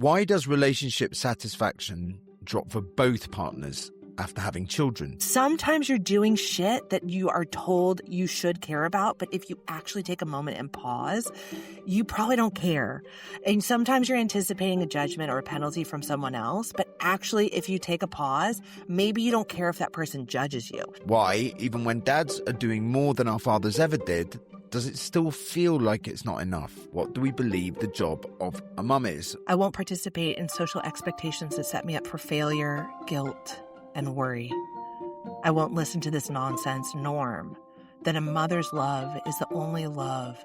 Why does relationship satisfaction drop for both partners after having children? Sometimes you're doing shit that you are told you should care about, but if you actually take a moment and pause, you probably don't care. And sometimes you're anticipating a judgment or a penalty from someone else, but actually if you take a pause, maybe you don't care if that person judges you. Why, even when dads are doing more than our fathers ever did, does it still feel like it's not enough? What do we believe the job of a mum is? I won't participate in social expectations that set me up for failure, guilt, and worry. I won't listen to this nonsense norm that a mother's love is the only love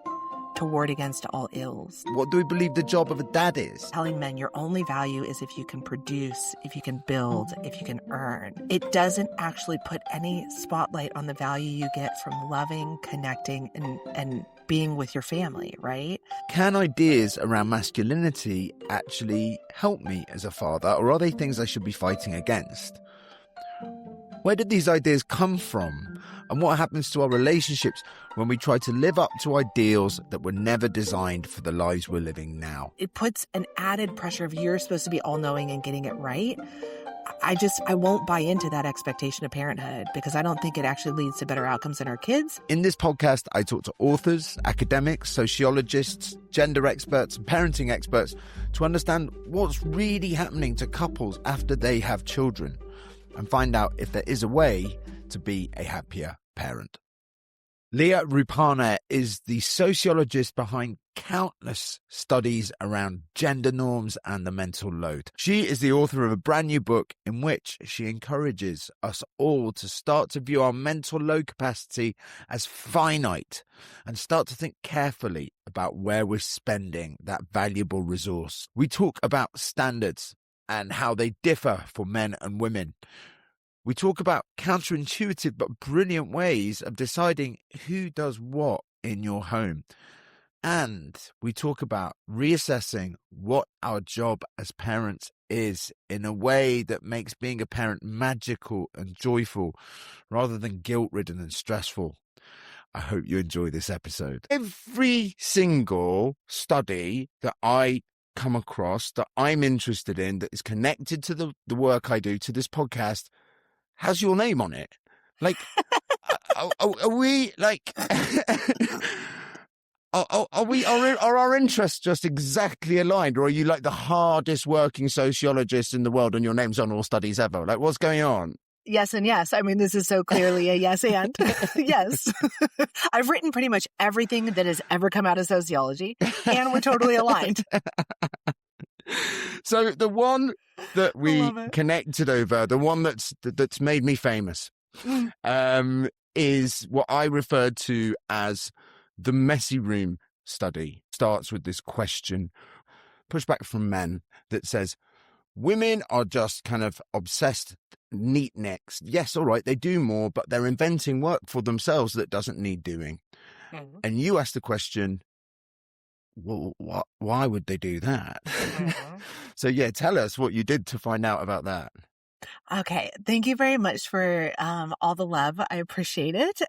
to ward against all ills. What do we believe the job of a dad is? Telling men your only value is if you can produce, if you can build, if you can earn. It doesn't actually put any spotlight on the value you get from loving, connecting, and being with your family, right? Can ideas around masculinity actually help me as a father, or are they things I should be fighting against? Where did these ideas come from? And what happens to our relationships when we try to live up to ideals that were never designed for the lives we're living now? It puts an added pressure of you're supposed to be all-knowing and getting it right. I won't buy into that expectation of parenthood because I don't think it actually leads to better outcomes in our kids. In this podcast, I talk to authors, academics, sociologists, gender experts, and parenting experts to understand what's really happening to couples after they have children and find out if there is a way to be a happier parent. Leah Ruppanner is the sociologist behind countless studies around gender norms and the mental load. She is the author of a brand new book in which she encourages us all to start to view our mental load capacity as finite and start to think carefully about where we're spending that valuable resource. We talk about standards and how they differ for men and women. We talk about counterintuitive but brilliant ways of deciding who does what in your home. And we talk about reassessing what our job as parents is in a way that makes being a parent magical and joyful rather than guilt-ridden and stressful. I hope you enjoy this episode. Every single study that I come across that I'm interested in that is connected to the work I do, to this podcast, has your name on it. Like, are we like, are our interests just exactly aligned, or are you like the hardest working sociologist in the world and your name's on all studies ever? Like, what's going on? Yes and yes. I mean, this is so clearly a yes and. Yes. I've written pretty much everything that has ever come out of sociology, and we're totally aligned. So the one that we connected over, the one that's made me famous, is what I referred to as the messy room study. Starts with this question, pushback from men, that says, women are just kind of obsessed neatniks. Yes, all right, they do more, but they're inventing work for themselves that doesn't need doing. Mm-hmm. And you asked the question, well, why would they do that? Mm-hmm. So, yeah, tell us what you did to find out about that. Okay. Thank you very much for all the love. I appreciate it.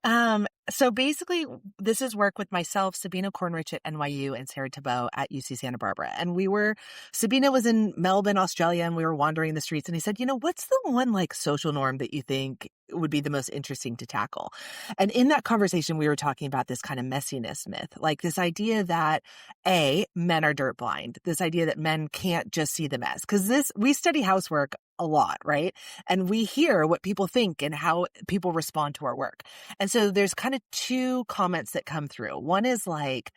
So basically, this is work with myself, Sabina Cornrich at NYU, and Sarah Thibault at UC Santa Barbara. And Sabina was in Melbourne, Australia, and we were wandering the streets. And he said, what's the one like social norm that you think would be the most interesting to tackle? And in that conversation, we were talking about this kind of messiness myth, like this idea that men are dirt blind, this idea that men can't just see the mess. Because we study housework a lot, right? And we hear what people think and how people respond to our work. And so there's kind of two comments that come through. One is like,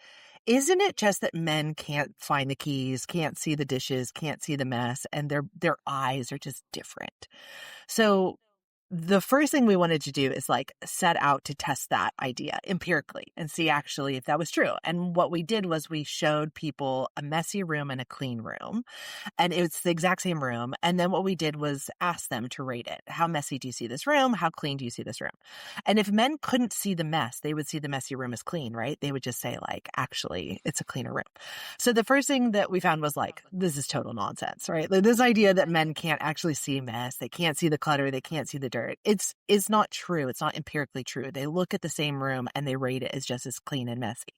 isn't it just that men can't find the keys, can't see the dishes, can't see the mess, and their eyes are just different? So the first thing we wanted to do is like set out to test that idea empirically and see actually if that was true. And what we did was we showed people a messy room and a clean room, and it's the exact same room. And then what we did was ask them to rate it. How messy do you see this room? How clean do you see this room? And if men couldn't see the mess, they would see the messy room as clean, right? They would just say like, actually, it's a cleaner room. So the first thing that we found was like, this is total nonsense, right? Like, this idea that men can't actually see mess, they can't see the clutter, they can't see the dirt. It's not true. It's not empirically true. They look at the same room and they rate it as just as clean and messy.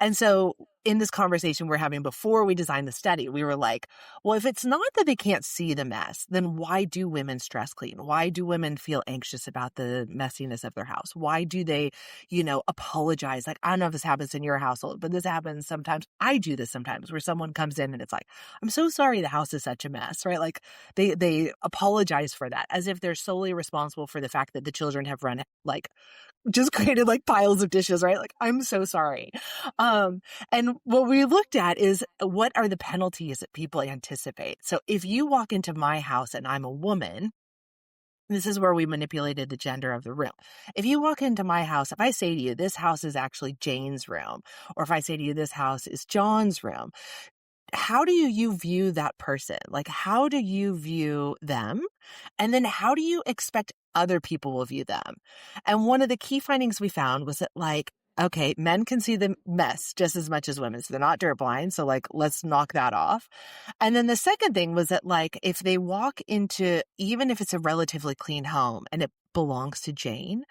And so in this conversation we're having before we designed the study, we were like, well, if it's not that they can't see the mess, then why do women stress clean? Why do women feel anxious about the messiness of their house? Why do they, apologize? Like, I don't know if this happens in your household, but this happens sometimes. I do this sometimes where someone comes in and it's like, I'm so sorry the house is such a mess, right? Like they apologize for that as if they're solely responsible for the fact that the children have run like just created like piles of dishes, right? Like, I'm so sorry. And what we looked at is what are the penalties that people anticipate? So if you walk into my house and I'm a woman, this is where we manipulated the gender of the room. If you walk into my house, if I say to you, this house is actually Jane's room, or if I say to you, this house is John's room, how do you view that person? Like, how do you view them? And then how do you expect other people will view them? And one of the key findings we found was that, like, okay, men can see the mess just as much as women. So they're not dirt blind. So, like, let's knock that off. And then the second thing was that, like, if they walk into, even if it's a relatively clean home and it belongs to Jane,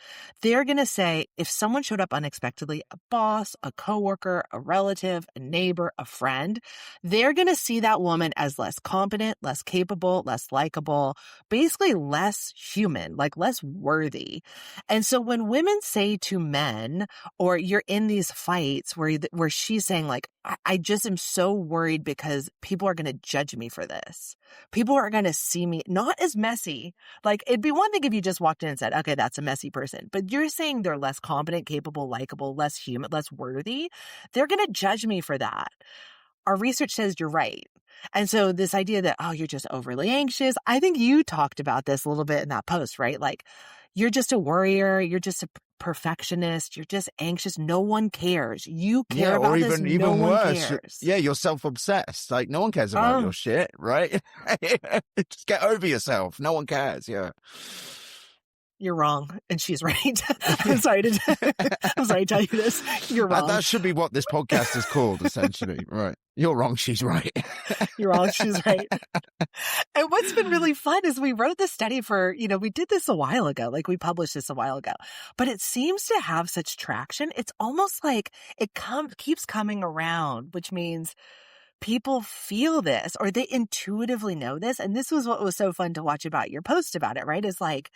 they're going to say, if someone showed up unexpectedly, a boss, a coworker, a relative, a neighbor, a friend, they're going to see that woman as less competent, less capable, less likable, basically less human, like less worthy. And so when women say to men, or you're in these fights where she's saying, like, I just am so worried because people are going to judge me for this. People are going to see me not as messy. Like, it'd be one thing if you just walked in and said, okay, that's a messy person. But you're saying they're less competent, capable, likable, less human, less worthy. They're going to judge me for that. Our research says you're right. And so this idea that, oh, you're just overly anxious. I think you talked about this a little bit in that post, right? Like, you're just a worrier. You're just a perfectionist. You're just anxious. No one cares. You care about or this. even No one worse. cares. You're self-obsessed. Like, no one cares about your shit, right? Just get over yourself. No one cares. Yeah. You're wrong, and she's right. I'm sorry to tell you this. You're wrong. That should be what this podcast is called, essentially. Right. You're wrong. She's right. You're wrong. She's right. And what's been really fun is we wrote this study for, we did this a while ago. Like, we published this a while ago, but it seems to have such traction. It's almost like it keeps coming around, which means people feel this or they intuitively know this. And this was what was so fun to watch about your post about it, right? Is like,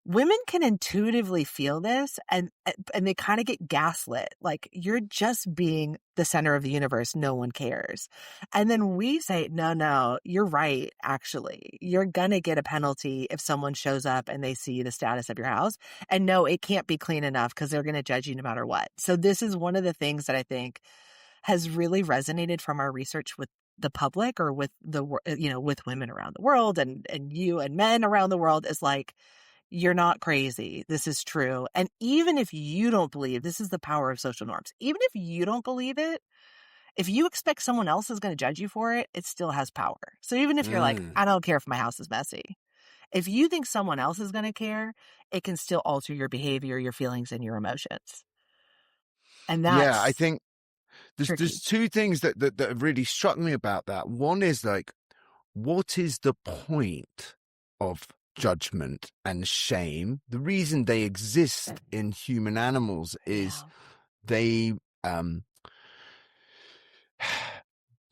women can intuitively feel this and they kind of get gaslit. Like, you're just being the center of the universe. No one cares. And then we say, no, you're right. Actually, you're going to get a penalty if someone shows up and they see the status of your house. And no, it can't be clean enough because they're going to judge you no matter what. So this is one of the things that I think has really resonated from our research with the public or with with women around the world and you and men around the world is like, you're not crazy. This is true. And even if you don't believe, this is the power of social norms. Even if you don't believe it, if you expect someone else is going to judge you for it, it still has power. So even if you're like, I don't care if my house is messy. If you think someone else is going to care, it can still alter your behavior, your feelings, and your emotions. And that's I think there's two things that have really struck me about that. One is like, what is the point of judgment and shame? The reason they exist in human animals is they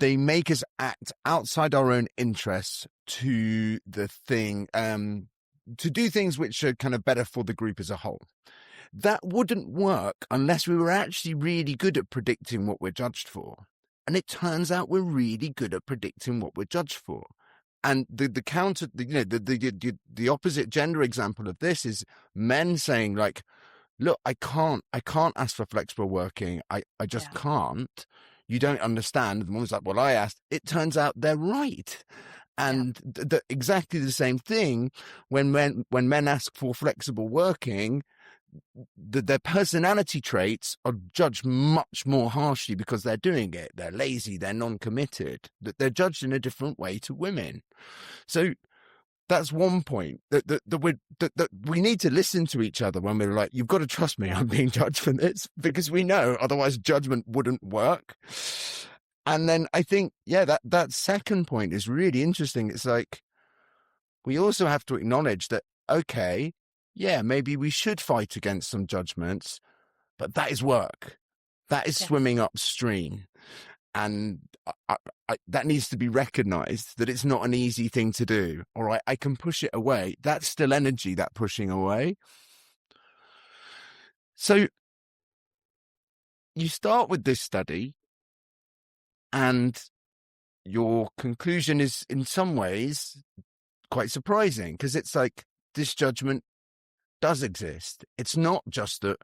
make us act outside our own interests to do things which are kind of better for the group as a whole. That wouldn't work unless we were actually really good at predicting what we're judged for. And it turns out we're really good at predicting what we're judged for. And the counter, the opposite gender example of this is men saying, like, look, I can't ask for flexible working. I just can't. You don't understand. The woman's like, well, I asked. It turns out they're right. And exactly the same thing when men ask for flexible working, their personality traits are judged much more harshly because they're doing it. They're lazy, they're non-committed, that they're judged in a different way to women. So that's one point that we need to listen to each other when we're like, you've got to trust me, I'm being judged for this, because we know otherwise judgment wouldn't work. And then I think, that second point is really interesting. It's like, we also have to acknowledge that, okay, maybe we should fight against some judgments, but that is work. That is swimming upstream. And that needs to be recognized, that it's not an easy thing to do. All right, I can push it away. That's still energy, that pushing away. So you start with this study, and your conclusion is in some ways quite surprising, because it's like, this judgment does exist. It's not just that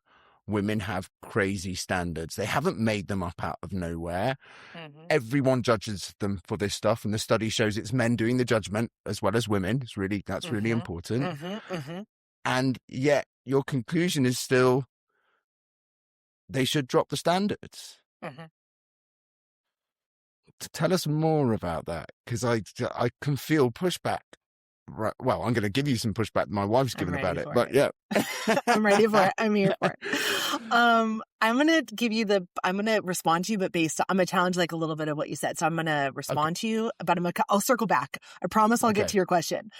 women have crazy standards. They haven't made them up out of nowhere. Mm-hmm. Everyone judges them for this stuff, and the study shows it's men doing the judgment as well as women. That's really important. Mm-hmm. Mm-hmm. And yet your conclusion is still, they should drop the standards. Mm-hmm. Tell us more about that, because I can feel pushback. Right. Well, I'm going to give you some pushback my wife's given about it, but yeah. I'm ready for it. I'm here for it. I'm going to respond to you, but I'm going to challenge like a little bit of what you said. So I'm going to respond to you, but I'll circle back. I promise I'll get to your question.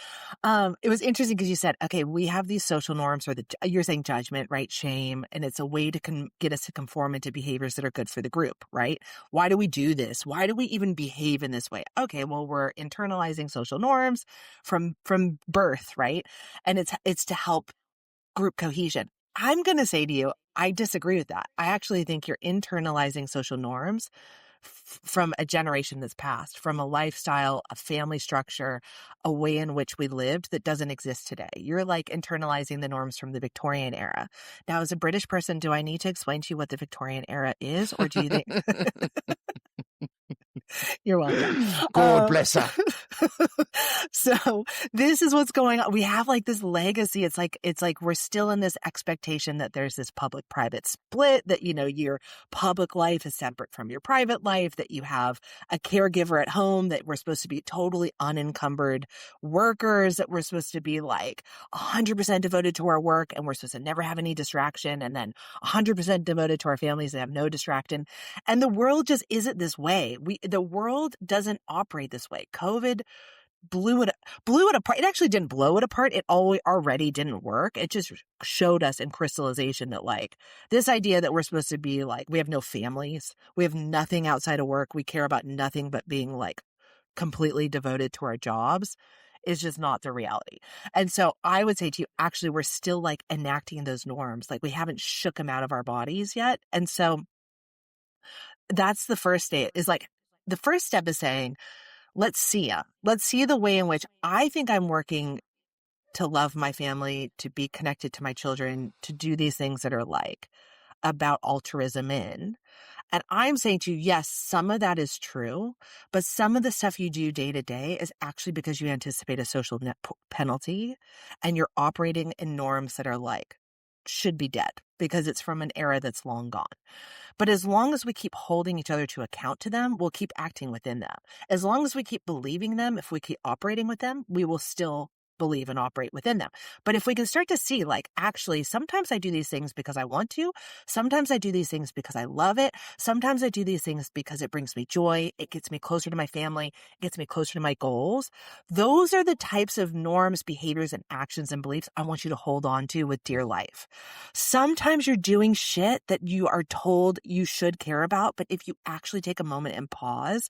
It was interesting because you said, okay, we have these social norms, or you're saying judgment, right? Shame. And it's a way to get us to conform into behaviors that are good for the group, right? Why do we do this? Why do we even behave in this way? Okay, well, we're internalizing social norms from birth, right? And it's to help group cohesion. I'm going to say to you, I disagree with that. I actually think you're internalizing social norms from a generation that's passed, from a lifestyle, a family structure, a way in which we lived that doesn't exist today. You're like internalizing the norms from the Victorian era. Now, as a British person, do I need to explain to you what the Victorian era is, or do you think... You're welcome. God bless her. So this is what's going on. We have like this legacy. It's like we're still in this expectation that there's this public-private split, that, your public life is separate from your private life, that you have a caregiver at home, that we're supposed to be totally unencumbered workers, that we're supposed to be like 100% devoted to our work, and we're supposed to never have any distraction, and then 100% devoted to our families and have no distraction. And the world just isn't this way. The world doesn't operate this way. COVID blew it apart. It actually didn't blow it apart. It already didn't work. It just showed us in crystallization that like this idea that we're supposed to be like, we have no families, we have nothing outside of work, we care about nothing but being like completely devoted to our jobs, is just not the reality. And so I would say to you, actually, we're still like enacting those norms. Like we haven't shook them out of our bodies yet. And so that's the first state, is like, the first step is saying, let's see the way in which I think I'm working to love my family, to be connected to my children, to do these things that are like about altruism in. And I'm saying to you, yes, some of that is true, but some of the stuff you do day to day is actually because you anticipate a social net penalty, and you're operating in norms that are like, should be dead, because it's from an era that's long gone. But as long as we keep holding each other to account to them, we'll keep acting within them. As long as we keep believing them, if we keep operating with them, we will still believe and operate within them. But if we can start to see, like, actually, sometimes I do these things because I want to. Sometimes I do these things because I love it. Sometimes I do these things because it brings me joy. It gets me closer to my family. It gets me closer to my goals. Those are the types of norms, behaviors, and actions and beliefs I want you to hold on to with dear life. Sometimes you're doing shit that you are told you should care about, but if you actually take a moment and pause,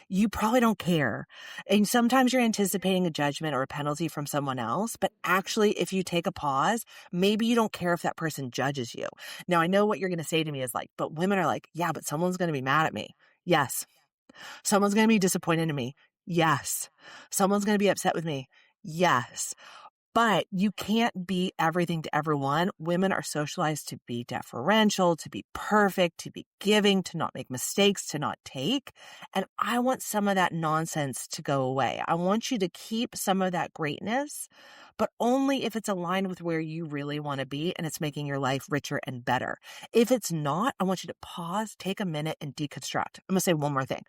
you probably don't care. And sometimes you're anticipating a judgment or a penalty from someone else, but actually, if you take a pause, maybe you don't care if that person judges you. Now, I know what you're going to say to me is like, but women are like, yeah, but someone's going to be mad at me. Yes. Someone's going to be disappointed in me. Yes. Someone's going to be upset with me. Yes. But you can't be everything to everyone. Women are socialized to be deferential, to be perfect, to be giving, to not make mistakes, to not take. And I want some of that nonsense to go away. I want you to keep some of that greatness, but only if it's aligned with where you really want to be and it's making your life richer and better. If it's not, I want you to pause, take a minute, and deconstruct. I'm going to say one more thing.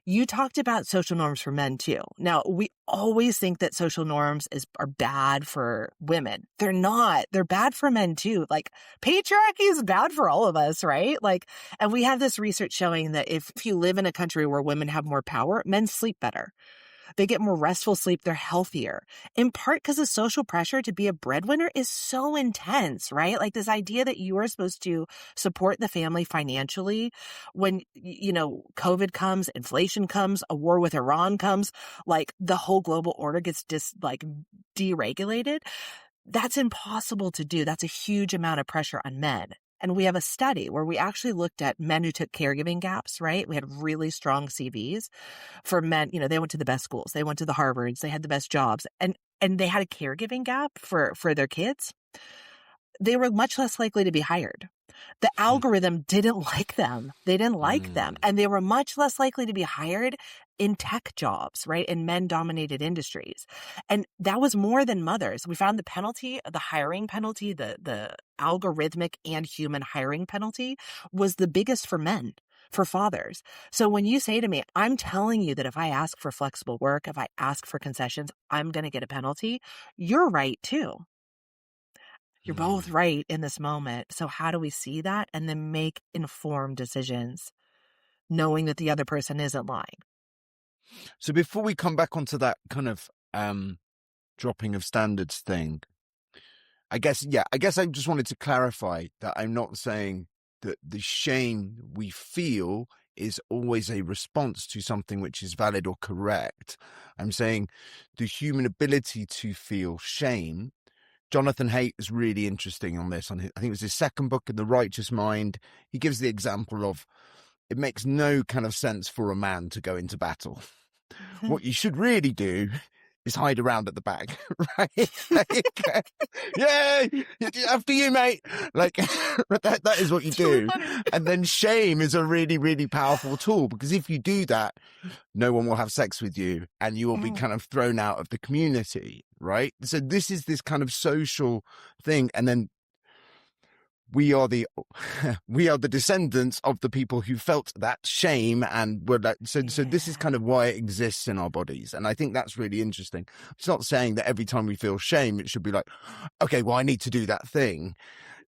You talked about social norms for men too. Now, we always think that social norms are bad for women. They're not. They're bad for men too. Like, patriarchy is bad for all of us, right? Like, and we have this research showing that if you live in a country where women have more power, men sleep better. They get more restful sleep. They're healthier, in part because the social pressure to be a breadwinner is so intense, right? Like this idea that you are supposed to support the family financially when, COVID comes, inflation comes, a war with Iran comes, like the whole global order gets deregulated. That's impossible to do. That's a huge amount of pressure on men. And we have a study where we actually looked at men who took caregiving gaps, right? We had really strong CVs for men. They went to the best schools. They went to the Harvards. They had the best jobs. And they had a caregiving gap for their kids. They were much less likely to be hired. The algorithm didn't like them. They didn't like them. And they were much less likely to be hired in tech jobs, right? In men-dominated industries. And that was more than mothers. We found the penalty, the hiring penalty, the algorithmic and human hiring penalty was the biggest for men, for fathers. So when you say to me, I'm telling you that if I ask for flexible work, if I ask for concessions, I'm going to get a penalty, you're right too. You're both right in this moment. So how do we see that and then make informed decisions, knowing that the other person isn't lying? So before we come back onto that kind of dropping of standards thing, I guess I just wanted to clarify that I'm not saying that the shame we feel is always a response to something which is valid or correct. I'm saying the human ability to feel shame. Jonathan Haidt is really interesting on this. I think it was his second book, in The Righteous Mind. He gives the example of it makes no kind of sense for a man to go into battle. What you should really do is hide around at the back, right? Like, yeah, after you, mate. Like that is what you do. And then shame is a really, really powerful tool, because if you do that, no one will have sex with you and you will be kind of thrown out of the community, right? So this is this kind of social thing. And then we are the descendants of the people who felt that shame and were like, so this is kind of why it exists in our bodies. And I think that's really interesting. It's not saying that every time we feel shame, it should be like, okay, well, I need to do that thing.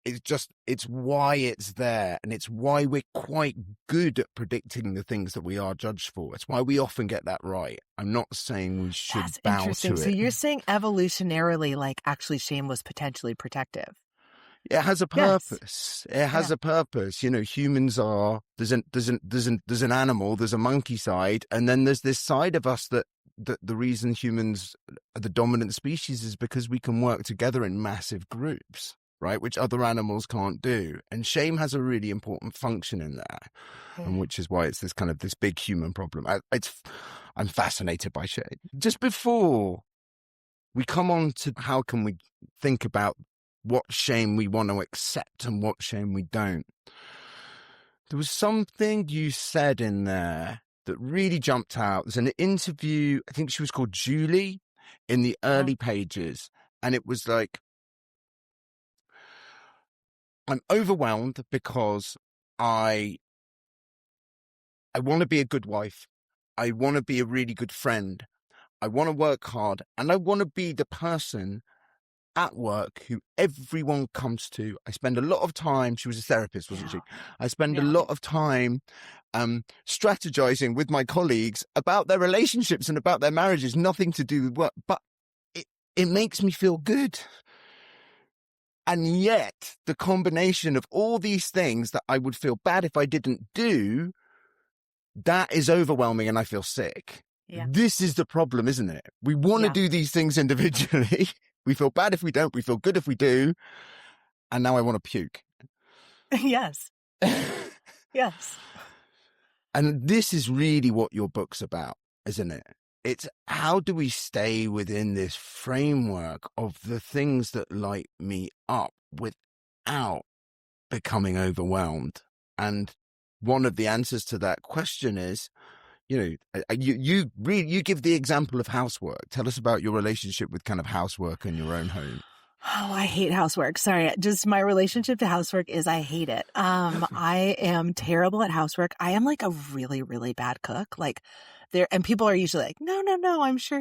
It's why it's there. And it's why we're quite good at predicting the things that we are judged for. It's why we often get that right. I'm not saying we should bow to it. So you're saying evolutionarily, like actually shame was potentially protective. It has a purpose. Yes. It has a purpose. Humans are, there's an animal, there's a monkey side, and then there's this side of us that the reason humans are the dominant species is because we can work together in massive groups, right? Which other animals can't do. And shame has a really important function in there, and which is why it's this kind of this big human problem. I'm fascinated by shame. Just before we come on to how can we think about what shame we want to accept and what shame we don't, there was something you said in there that really jumped out. There's an interview, I think she was called Julie, in the early pages. And it was like, I'm overwhelmed because I want to be a good wife. I want to be a really good friend. I want to work hard. And I want to be the person at work who everyone comes to. I spend a lot of time, she was a therapist, wasn't she? I spend a lot of time strategizing with my colleagues about their relationships and about their marriages, nothing to do with work, but it makes me feel good. And yet the combination of all these things that I would feel bad if I didn't do, that is overwhelming and I feel sick. Yeah. This is the problem, isn't it? We want to do these things individually. We feel bad if we don't. We feel good if we do. And now I want to puke. Yes. Yes. And this is really what your book's about, isn't it? It's how do we stay within this framework of the things that light me up without becoming overwhelmed? And one of the answers to that question is, you give the example of housework. Tell us about your relationship with kind of housework in your own home. Oh, I hate housework. Sorry. Just my relationship to housework is I hate it. I am terrible at housework. I am like a really, really bad cook. Like And people are usually like, no, I'm sure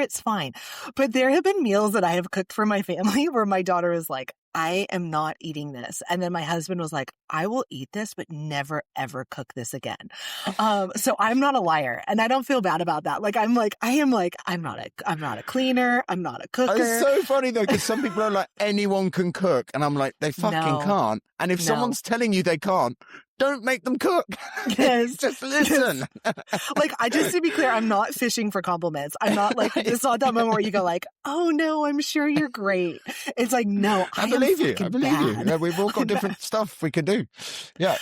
it's fine. But there have been meals that I have cooked for my family where my daughter is like, I am not eating this. And then my husband was like, I will eat this, but never, ever cook this again. So I'm not a liar and I don't feel bad about that. I'm not a cleaner. I'm not a cooker. It's so funny though, because some people are like, anyone can cook. And I'm like, they fucking can't. And if someone's telling you they can't, don't make them cook. Yes. Just listen. Just to be clear, I'm not fishing for compliments. I'm not like, it's not that moment where you go like, oh no, I'm sure you're great. It's like, no, I believe you. Yeah, we've all got different stuff we can do. Yeah.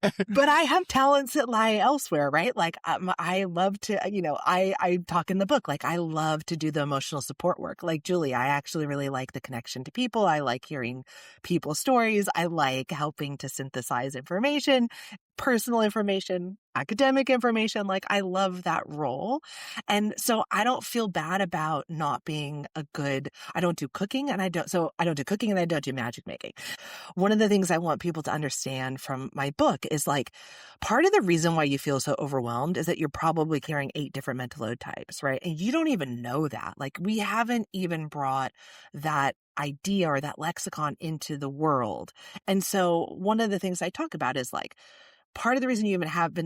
But I have talents that lie elsewhere, right? Like I love to, I talk in the book, like I love to do the emotional support work. Like Julie, I actually really like the connection to people. I like hearing people's stories. I like helping to synthesize information, personal information, academic information. Like I love that role. And so I don't feel bad about not being I don't do cooking and I don't do magic making. One of the things I want people to understand from my book is like, part of the reason why you feel so overwhelmed is that you're probably carrying 8 different mental load types, right? And you don't even know that. Like we haven't even brought that idea or that lexicon into the world. And so one of the things I talk about is like, part of the reason you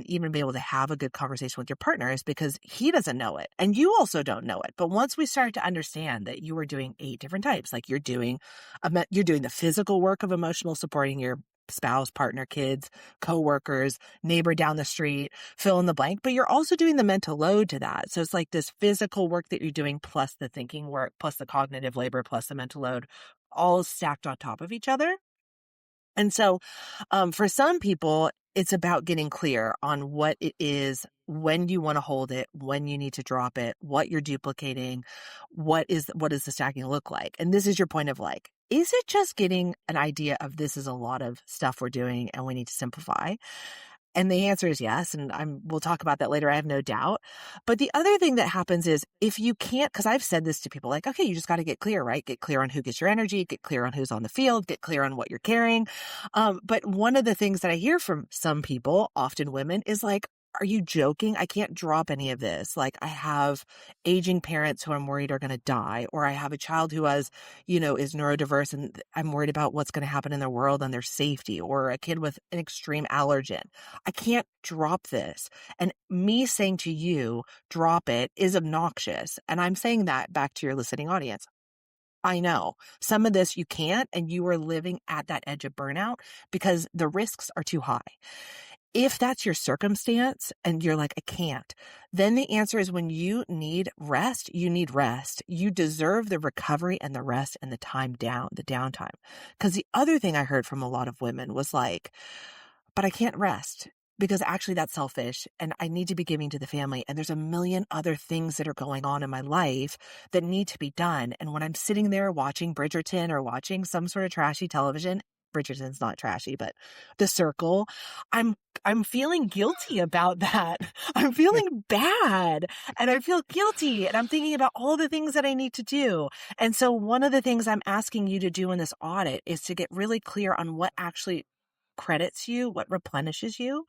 even be able to have a good conversation with your partner is because he doesn't know it and you also don't know it. But once we start to understand that you are doing 8 different types, like you're doing the physical work of emotional supporting your spouse, partner, kids, coworkers, neighbor down the street, fill in the blank, but you're also doing the mental load to that. So it's like this physical work that you're doing plus the thinking work, plus the cognitive labor, plus the mental load, all stacked on top of each other. And so for some people, it's about getting clear on what it is, when you want to hold it, when you need to drop it, what you're duplicating, what does the stacking look like? And this is your point of like, is it just getting an idea of this is a lot of stuff we're doing and we need to simplify? And the answer is yes. And we'll talk about that later. I have no doubt. But the other thing that happens is if you can't, because I've said this to people like, okay, you just got to get clear, right? Get clear on who gets your energy, get clear on who's on the field, get clear on what you're carrying. But one of the things that I hear from some people, often women, is like, are you joking? I can't drop any of this. Like I have aging parents who I'm worried are going to die, or I have a child who is neurodiverse and I'm worried about what's going to happen in their world and their safety, or a kid with an extreme allergen. I can't drop this. And me saying to you, drop it, is obnoxious. And I'm saying that back to your listening audience. I know some of this you can't, and you are living at that edge of burnout because the risks are too high. If that's your circumstance and you're like, I can't, then the answer is when you need rest, you need rest. You deserve the recovery and the rest and the downtime. Because the other thing I heard from a lot of women was like, but I can't rest because actually that's selfish and I need to be giving to the family. And there's a million other things that are going on in my life that need to be done. And when I'm sitting there watching Bridgerton or watching some sort of trashy television, Bridgerton's not trashy, but The Circle, I'm feeling guilty about that. I'm feeling bad and I feel guilty and I'm thinking about all the things that I need to do. And so one of the things I'm asking you to do in this audit is to get really clear on what actually credits you, what replenishes you.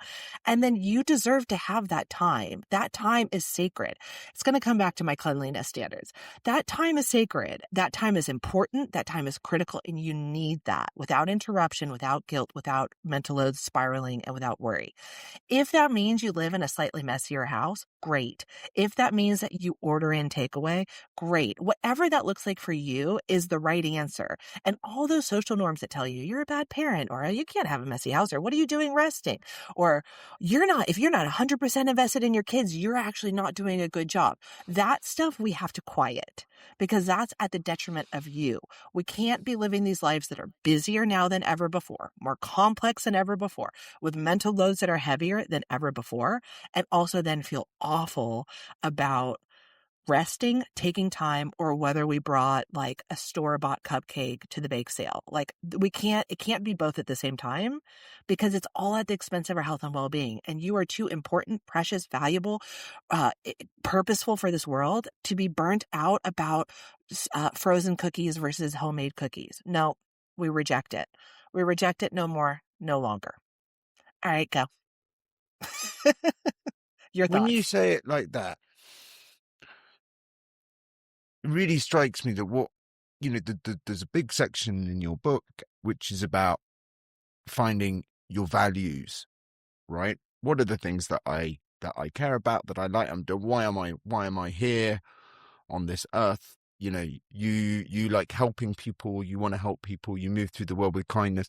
And then you deserve to have that time. That time is sacred. It's going to come back to my cleanliness standards. That time is sacred. That time is important. That time is critical. And you need that without interruption, without guilt, without mental load spiraling, and without worry. If that means you live in a slightly messier house, great. If that means that you order in takeaway, great. Whatever that looks like for you is the right answer. And all those social norms that tell you you're a bad parent, or you can't have a messy house, or what are you doing resting? Or if you're not 100% invested in your kids, you're actually not doing a good job. That stuff we have to quiet because that's at the detriment of you. We can't be living these lives that are busier now than ever before, more complex than ever before, with mental loads that are heavier than ever before, and also then feel awful about resting, taking time, or whether we brought like a store-bought cupcake to the bake sale. Like it can't be both at the same time because it's all at the expense of our health and well-being. And you are too important, precious, valuable, purposeful for this world to be burnt out about frozen cookies versus homemade cookies. No, we reject it. We reject it no more, no longer. All right, go. Your when you thoughts? say it like that, it really strikes me that there's a big section in your book which is about finding your values, right? What are the things that I care about, that I like? Why am I here on this earth? You like helping people, you want to help people, you move through the world with kindness.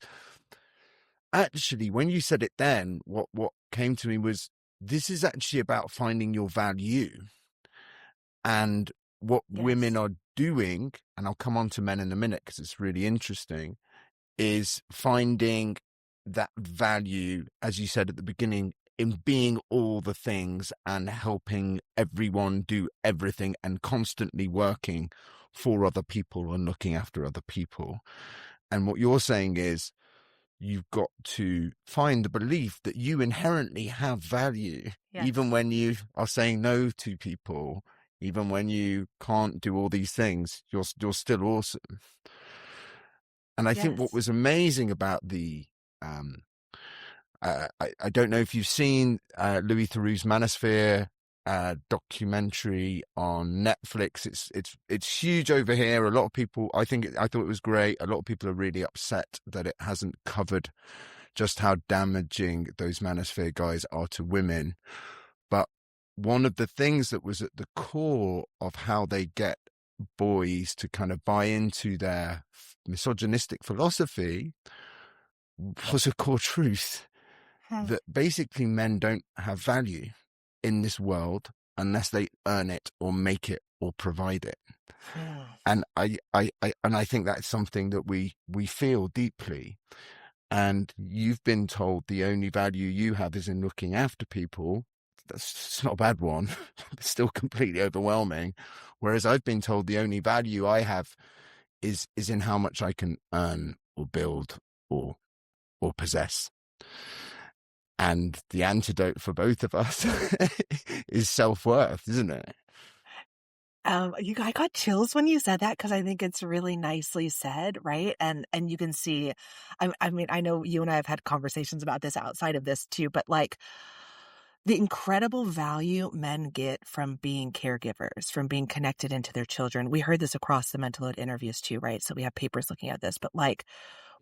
Actually, when you said it then, what came to me was, this is actually about finding your value. And what women are doing, and I'll come on to men in a minute because it's really interesting, is finding that value, as you said at the beginning, in being all the things and helping everyone do everything and constantly working for other people and looking after other people. And what you're saying is, you've got to find the belief that you inherently have value, even when you are saying no to people, even when you can't do all these things, you're still awesome. And I think what was amazing about the I don't know if you've seen Louis Theroux's Manosphere documentary on Netflix. It's huge over here. A lot of people, I thought it was great. A lot of people are really upset that it hasn't covered just how damaging those Manosphere guys are to women. But one of the things that was at the core of how they get boys to kind of buy into their misogynistic philosophy was a core truth that basically men don't have value in this world unless they earn it or make it or provide it. And I think that's something that we feel deeply. And you've been told the only value you have is in looking after people. It's not a bad one. It's still completely overwhelming. Whereas I've been told the only value I have is in how much I can earn or build or possess. And the antidote for both of us is self-worth, isn't it? I got chills when you said that, because I think it's really nicely said, right? And you can see, I mean, I know you and I have had conversations about this outside of this too, but like the incredible value men get from being caregivers, from being connected into their children. We heard this across the mental health interviews too, right? So we have papers looking at this, but like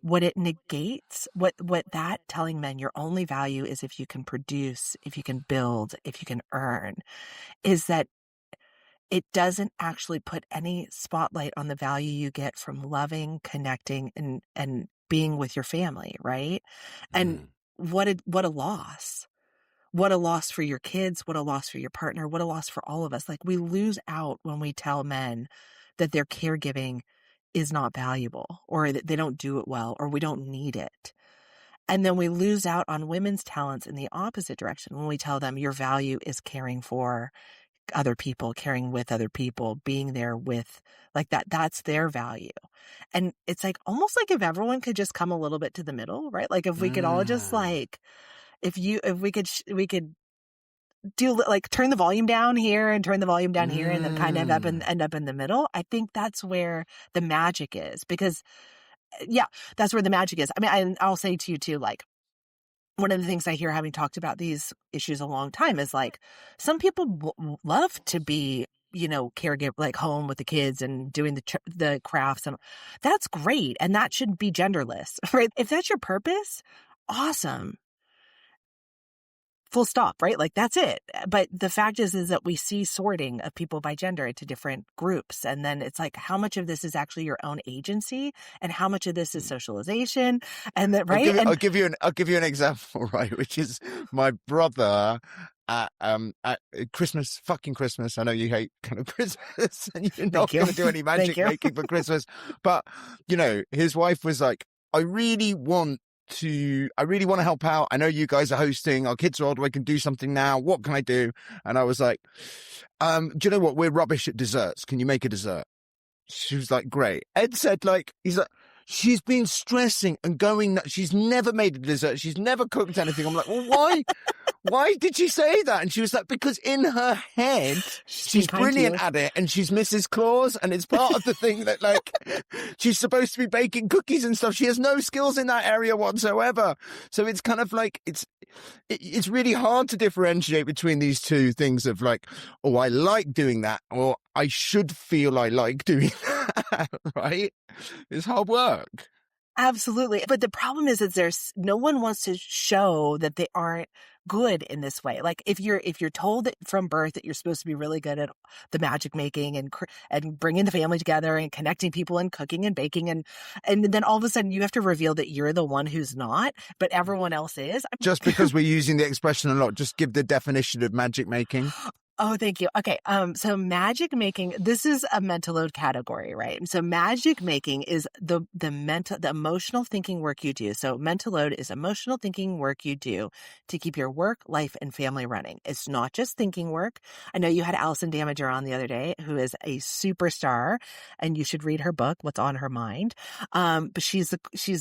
what it negates, what that telling men your only value is if you can produce, if you can build, if you can earn, is that it doesn't actually put any spotlight on the value you get from loving, connecting, and being with your family, right? And what a loss. What a loss for your kids, what a loss for your partner, what a loss for all of us. Like, we lose out when we tell men that their caregiving is not valuable, or that they don't do it well, or we don't need it. And then we lose out on women's talents in the opposite direction when we tell them your value is caring for other people, caring with other people, being there with, like, that's their value. And it's like almost like if everyone could just come a little bit to the middle, right? Like if we could all just like, if we could do like turn the volume down here and turn the volume down here, and then kind of end up in the middle. I think that's where the magic is, because that's where the magic is. I mean, I'll say to you too, like, one of the things I hear, having talked about these issues a long time, is like some people love to be, caregiver, like home with the kids and doing the crafts, and that's great. And that should be genderless, right? If that's your purpose, awesome. Full stop, right? Like that's it. But the fact is that we see sorting of people by gender into different groups. And then it's like, how much of this is actually your own agency and how much of this is socialization? And that, right? I'll give you an example, right? Which is my brother at Christmas, fucking Christmas. I know you hate kind of Christmas and you're not going to do any magic making for Christmas. But, his wife was like, I really want to help out. I know you guys are hosting. Our kids are older. I can do something now. What can I do? And I was like, do you know what? We're rubbish at desserts. Can you make a dessert? She was like, great. Ed said, he's like, she's been stressing and going. She's never made a dessert. She's never cooked anything. I'm like, well, why did she say that? And she was like, because in her head, she's brilliant at it and she's Mrs. Claus. And it's part of the thing that like, she's supposed to be baking cookies and stuff. She has no skills in that area whatsoever. So it's kind of like, it's really hard to differentiate between these two things of like, oh, I like doing that, or I should feel I like doing that, right? It's hard work. Absolutely. But the problem is that there's no one wants to show that they aren't good in this way. Like if you're told that from birth that you're supposed to be really good at the magic making and bringing the family together and connecting people and cooking and baking and then all of a sudden you have to reveal that you're the one who's not, but everyone else is. Just because we're using the expression a lot, just give the definition of magic making. Oh, thank you. Okay. So magic making, this is a mental load category, right? And so magic making is the emotional thinking work you do. So mental load is emotional thinking work you do to keep your work, life, and family running. It's not just thinking work. I know you had Allison Damager on the other day, who is a superstar, and you should read her book, What's on Her Mind. But she's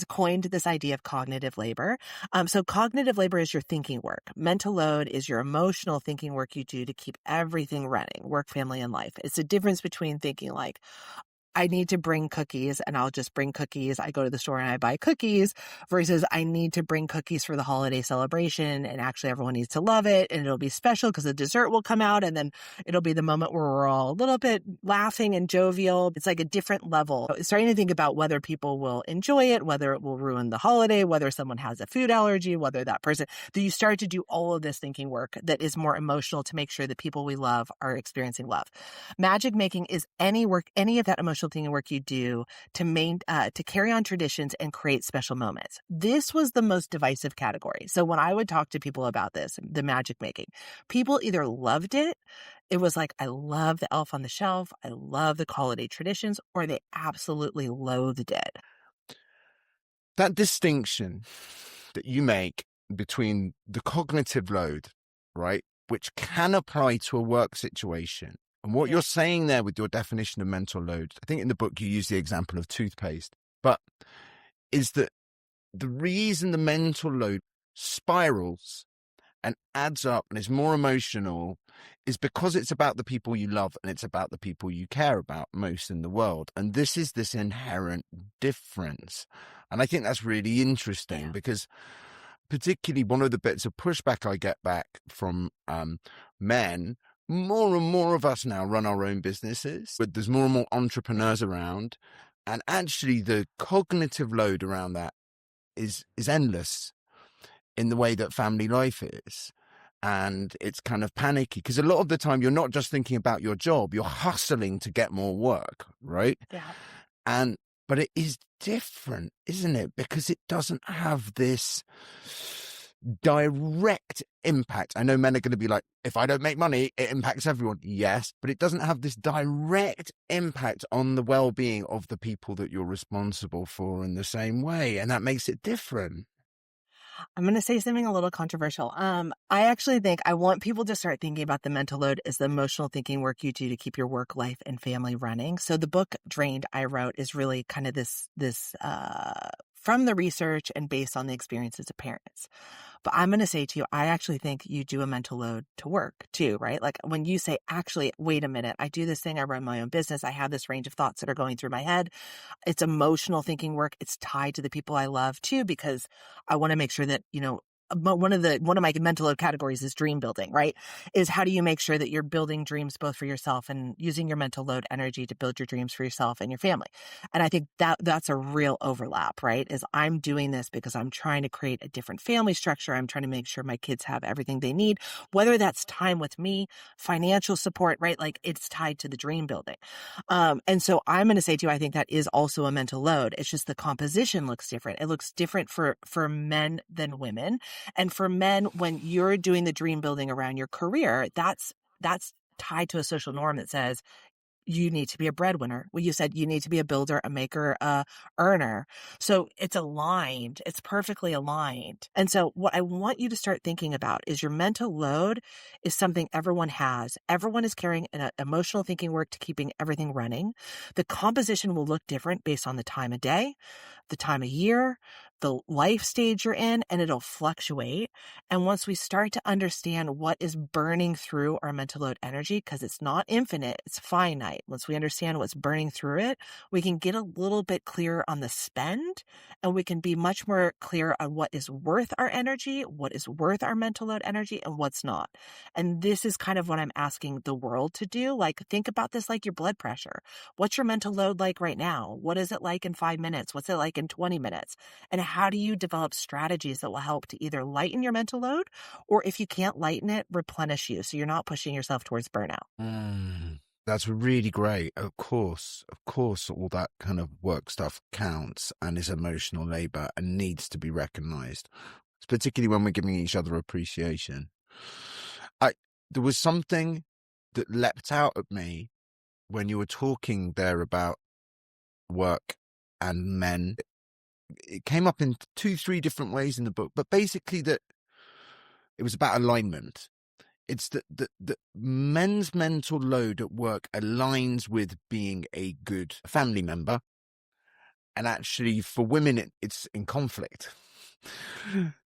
coined this idea of cognitive labor. So cognitive labor is your thinking work. Mental load is your emotional thinking work you do to keep everything running, work, family, and life. It's the difference between thinking like, I need to bring cookies and I'll just bring cookies. I go to the store and I buy cookies versus I need to bring cookies for the holiday celebration and actually everyone needs to love it and it'll be special because the dessert will come out and then it'll be the moment where we're all a little bit laughing and jovial. It's like a different level. Starting to think about whether people will enjoy it, whether it will ruin the holiday, whether someone has a food allergy, whether that person, that you start to do all of this thinking work that is more emotional to make sure that people we love are experiencing love. Magic making is any of that emotional thinking work you do to carry on traditions and create special moments. This was the most divisive category. So when I would talk to people about this, the magic making, people either loved it. It was like, I love the elf on the shelf. I love the holiday traditions, or they absolutely loathed it. That distinction that you make between the cognitive load, right, which can apply to a work situation, and what you're saying there with your definition of mental load, I think in the book you use the example of toothpaste, but is that the reason the mental load spirals and adds up and is more emotional is because it's about the people you love and it's about the people you care about most in the world. And this is this inherent difference. And I think that's really interesting because particularly one of the bits of pushback I get back from men, more and more of us now run our own businesses, but there's more and more entrepreneurs around. And actually the cognitive load around that is endless in the way that family life is. And it's kind of panicky because a lot of the time you're not just thinking about your job, you're hustling to get more work, right? Yeah. But it is different, isn't it? Because it doesn't have this direct impact. I know men are going to be like, if I don't make money, it impacts everyone. Yes, but it doesn't have this direct impact on the well-being of the people that you're responsible for in the same way. And that makes it different. I'm going to say something a little controversial. I actually think I want people to start thinking about the mental load as the emotional thinking work you do to keep your work, life, and family running. So the book Drained I wrote is really kind of this from the research and based on the experiences of parents. But I'm going to say to you, I actually think you do a mental load to work too, right? Like when you say, actually, wait a minute, I do this thing, I run my own business, I have this range of thoughts that are going through my head. It's emotional thinking work. It's tied to the people I love too, because I want to make sure that, one of my mental load categories is dream building, right? Is how do you make sure that you're building dreams both for yourself and using your mental load energy to build your dreams for yourself and your family. And I think that's a real overlap, right? Is I'm doing this because I'm trying to create a different family structure. I'm trying to make sure my kids have everything they need, whether that's time with me, financial support, right? Like it's tied to the dream building. And so I'm going to say to you, I think that is also a mental load. It's just the composition looks different. It looks different for men than women. And for men, when you're doing the dream building around your career, that's tied to a social norm that says you need to be a breadwinner. Well, you said you need to be a builder, a maker, a earner. So it's aligned. It's perfectly aligned. And so what I want you to start thinking about is your mental load is something everyone has. Everyone is carrying an emotional thinking work to keeping everything running. The composition will look different based on the time of day, the time of year, the life stage you're in, and it'll fluctuate. And once we start to understand what is burning through our mental load energy, because it's not infinite, it's finite. Once we understand what's burning through it, we can get a little bit clearer on the spend, and we can be much more clear on what is worth our energy, what is worth our mental load energy, and what's not. And this is kind of what I'm asking the world to do. Like, think about this like your blood pressure. What's your mental load like right now? What is it like in 5 minutes? What's it like in 20 minutes? And how do you develop strategies that will help to either lighten your mental load, or if you can't lighten it, replenish you so you're not pushing yourself towards burnout? That's really great. Of course, all that kind of work stuff counts and is emotional labor and needs to be recognized, particularly when we're giving each other appreciation. There was something that leapt out at me when you were talking there about work and men. It came up in 2-3 different ways in the book, but basically that it was about alignment. It's that men's mental load at work aligns with being a good family member, and actually for women it's in conflict,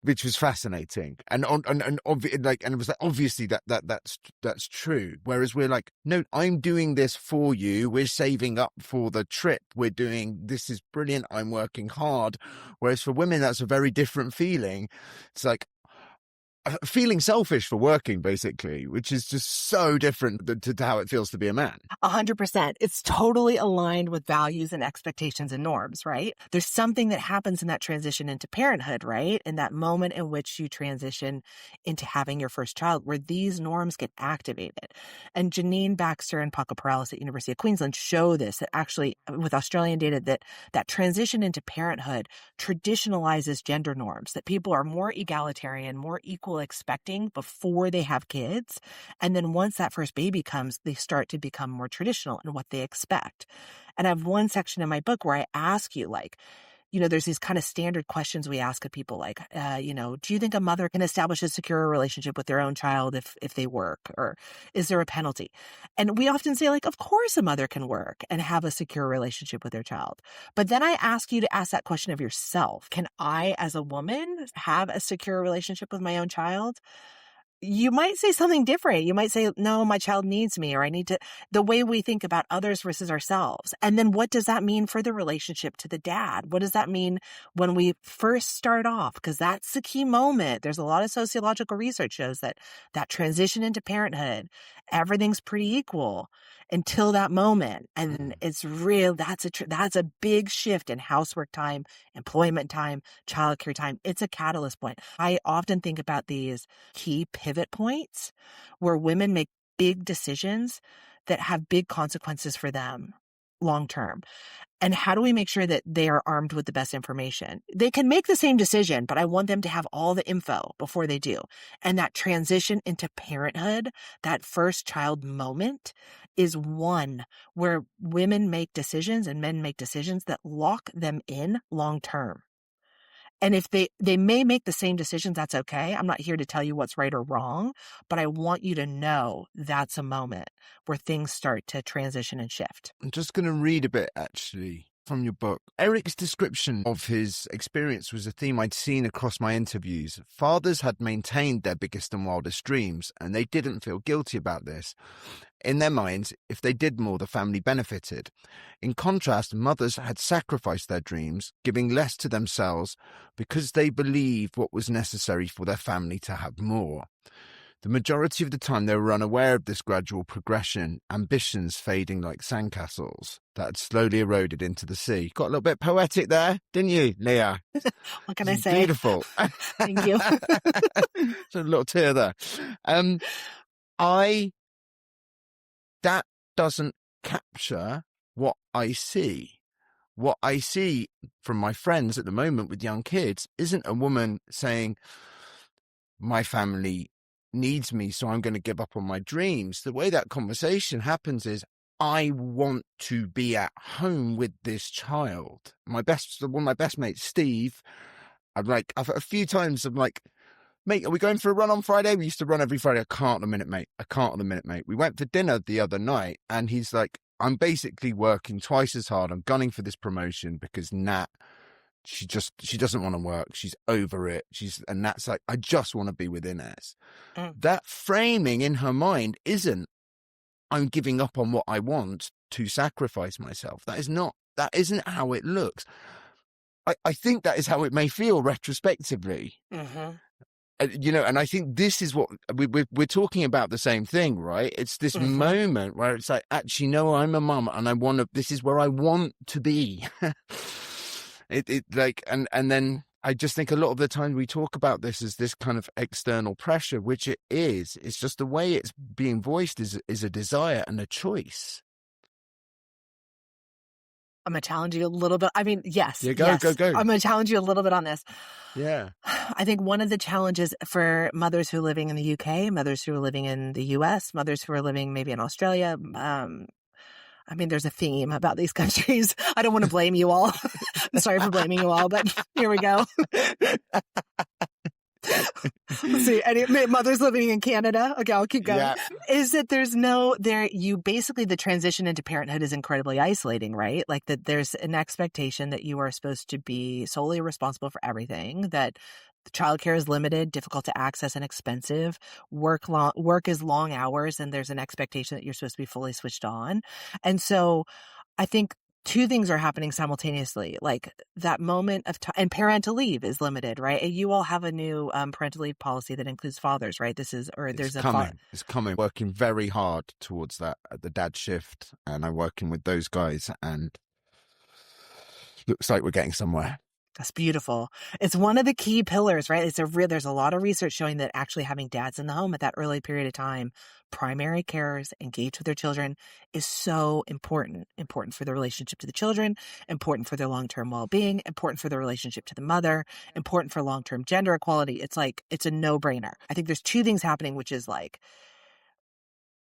which was fascinating. And it was like, obviously that's true. Whereas we're like, no, I'm doing this for you. We're saving up for the trip. This is brilliant. I'm working hard. Whereas for women, that's a very different feeling. It's like feeling selfish for working, basically, which is just so different to how it feels to be a man. 100%. It's totally aligned with values and expectations and norms, right? There's something that happens in that transition into parenthood, right? In that moment in which you transition into having your first child, where these norms get activated. And Janine Baxter and Paco Perales at University of Queensland show this, that actually with Australian data, that transition into parenthood traditionalizes gender norms, that people are more egalitarian, more equal expecting before they have kids. And then once that first baby comes, they start to become more traditional in what they expect. And I have one section in my book where I ask you, like, there's these kind of standard questions we ask of people, like, do you think a mother can establish a secure relationship with their own child if they work, or is there a penalty? And we often say, like, of course a mother can work and have a secure relationship with their child. But then I ask you to ask that question of yourself. Can I, as a woman, have a secure relationship with my own child? You might say something different. You might say, no, my child needs me, or I need to, the way we think about others versus ourselves. And then what does that mean for the relationship to the dad? What does that mean when we first start off? Because that's the key moment. There's a lot of sociological research shows that transition into parenthood, everything's pretty equal until that moment. And it's real. That's a big shift in housework time, employment time, childcare time. It's a catalyst point. I often think about these key pivot points where women make big decisions that have big consequences for them long term. And how do we make sure that they are armed with the best information? They can make the same decision, but I want them to have all the info before they do. And that transition into parenthood, that first child moment, is one where women make decisions and men make decisions that lock them in long term. And if they may make the same decisions, that's okay. I'm not here to tell you what's right or wrong, but I want you to know that's a moment where things start to transition and shift. I'm just going to read a bit, actually, from your book. Eric's description of his experience was a theme I'd seen across my interviews. Fathers had maintained their biggest and wildest dreams, and they didn't feel guilty about this. In their minds, if they did more, the family benefited. In contrast, mothers had sacrificed their dreams, giving less to themselves because they believed what was necessary for their family to have more. The majority of the time, they were unaware of this gradual progression, ambitions fading like sandcastles that had slowly eroded into the sea. Got a little bit poetic there, didn't you, Leah? What can I say? Beautiful. Thank you. So a little tear there. That doesn't capture what I see. What I see from my friends at the moment with young kids isn't a woman saying, my family needs me, so I'm going to give up on my dreams. The way that conversation happens is, I want to be at home with this child. One of my best mates, Steve, I've a few times I'm like, mate, are we going for a run on Friday? We used to run every Friday. I can't at the minute, mate. We went for dinner the other night and he's like, I'm basically working twice as hard. I'm gunning for this promotion because Nat she doesn't want to work. She's over it. And that's like, I just want to be with Ines. That framing in her mind isn't, I'm giving up on what I want to sacrifice myself. That isn't how it looks. I think that is how it may feel retrospectively. And I think this is what we're talking about, the same thing, right? It's this moment where it's like, actually, no, I'm a mum and this is where I want to be. And then I just think a lot of the time we talk about this as this kind of external pressure, which it is. It's just the way it's being voiced is a desire and a choice. I'm going to challenge you a little bit. I mean, yes. Yeah, go. I'm going to challenge you a little bit on this. Yeah. I think one of the challenges for mothers who are living in the UK, mothers who are living in the US, mothers who are living maybe in Australia, I mean, there's a theme about these countries. I don't want to blame you all. I'm sorry for blaming you all, but here we go. Let's see. Any mothers living in Canada? Okay, I'll keep going. Yeah. Is that basically the transition into parenthood is incredibly isolating, right? Like that there's an expectation that you are supposed to be solely responsible for everything, that the childcare is limited, difficult to access, and expensive. Work is long hours, and there's an expectation that you're supposed to be fully switched on. And so I think two things are happening simultaneously. Like that moment of time, and parental leave is limited, right? You all have a new parental leave policy that includes fathers, right? It's coming. Working very hard towards that at the dad shift, and I'm working with those guys, and looks like we're getting somewhere. That's beautiful. It's one of the key pillars, right? There's a lot of research showing that actually having dads in the home at that early period of time, primary carers, engaged with their children, is so important. Important for the relationship to the children, important for their long-term well-being, important for the relationship to the mother, important for long-term gender equality. It's a no-brainer. I think there's two things happening, which is like,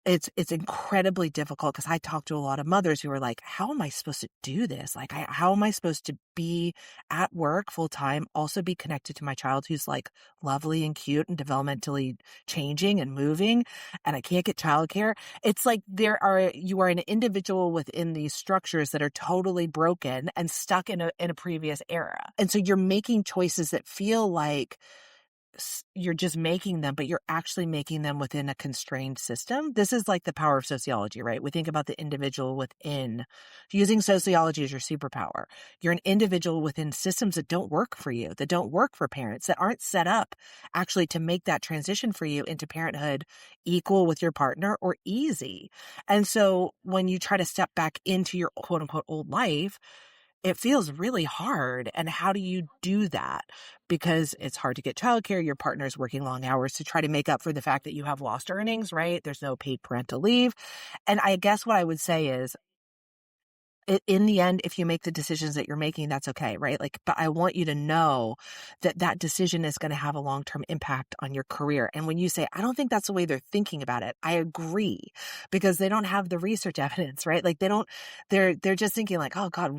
it's incredibly difficult because I talk to a lot of mothers who are like, how am I supposed to do this? Like, how am I supposed to be at work full time, also be connected to my child who's like lovely and cute and developmentally changing and moving, and I can't get childcare? It's like you are an individual within these structures that are totally broken and stuck in a previous era. And so you're making choices that feel like you're just making them, but you're actually making them within a constrained system. This is like the power of sociology, right? We think about the individual within. Using sociology as your superpower. You're an individual within systems that don't work for you, that don't work for parents, that aren't set up actually to make that transition for you into parenthood equal with your partner or easy. And so when you try to step back into your quote unquote old life, it feels really hard. And how do you do that? Because it's hard to get childcare. Your partner's working long hours to try to make up for the fact that you have lost earnings, right? There's no paid parental leave. And I guess what I would say is, in the end, if you make the decisions that you're making, that's okay, right? Like, but I want you to know that that decision is going to have a long-term impact on your career. And when you say, I don't think that's the way they're thinking about it, I agree, because they don't have the research evidence, right? Like they're just thinking like, oh God,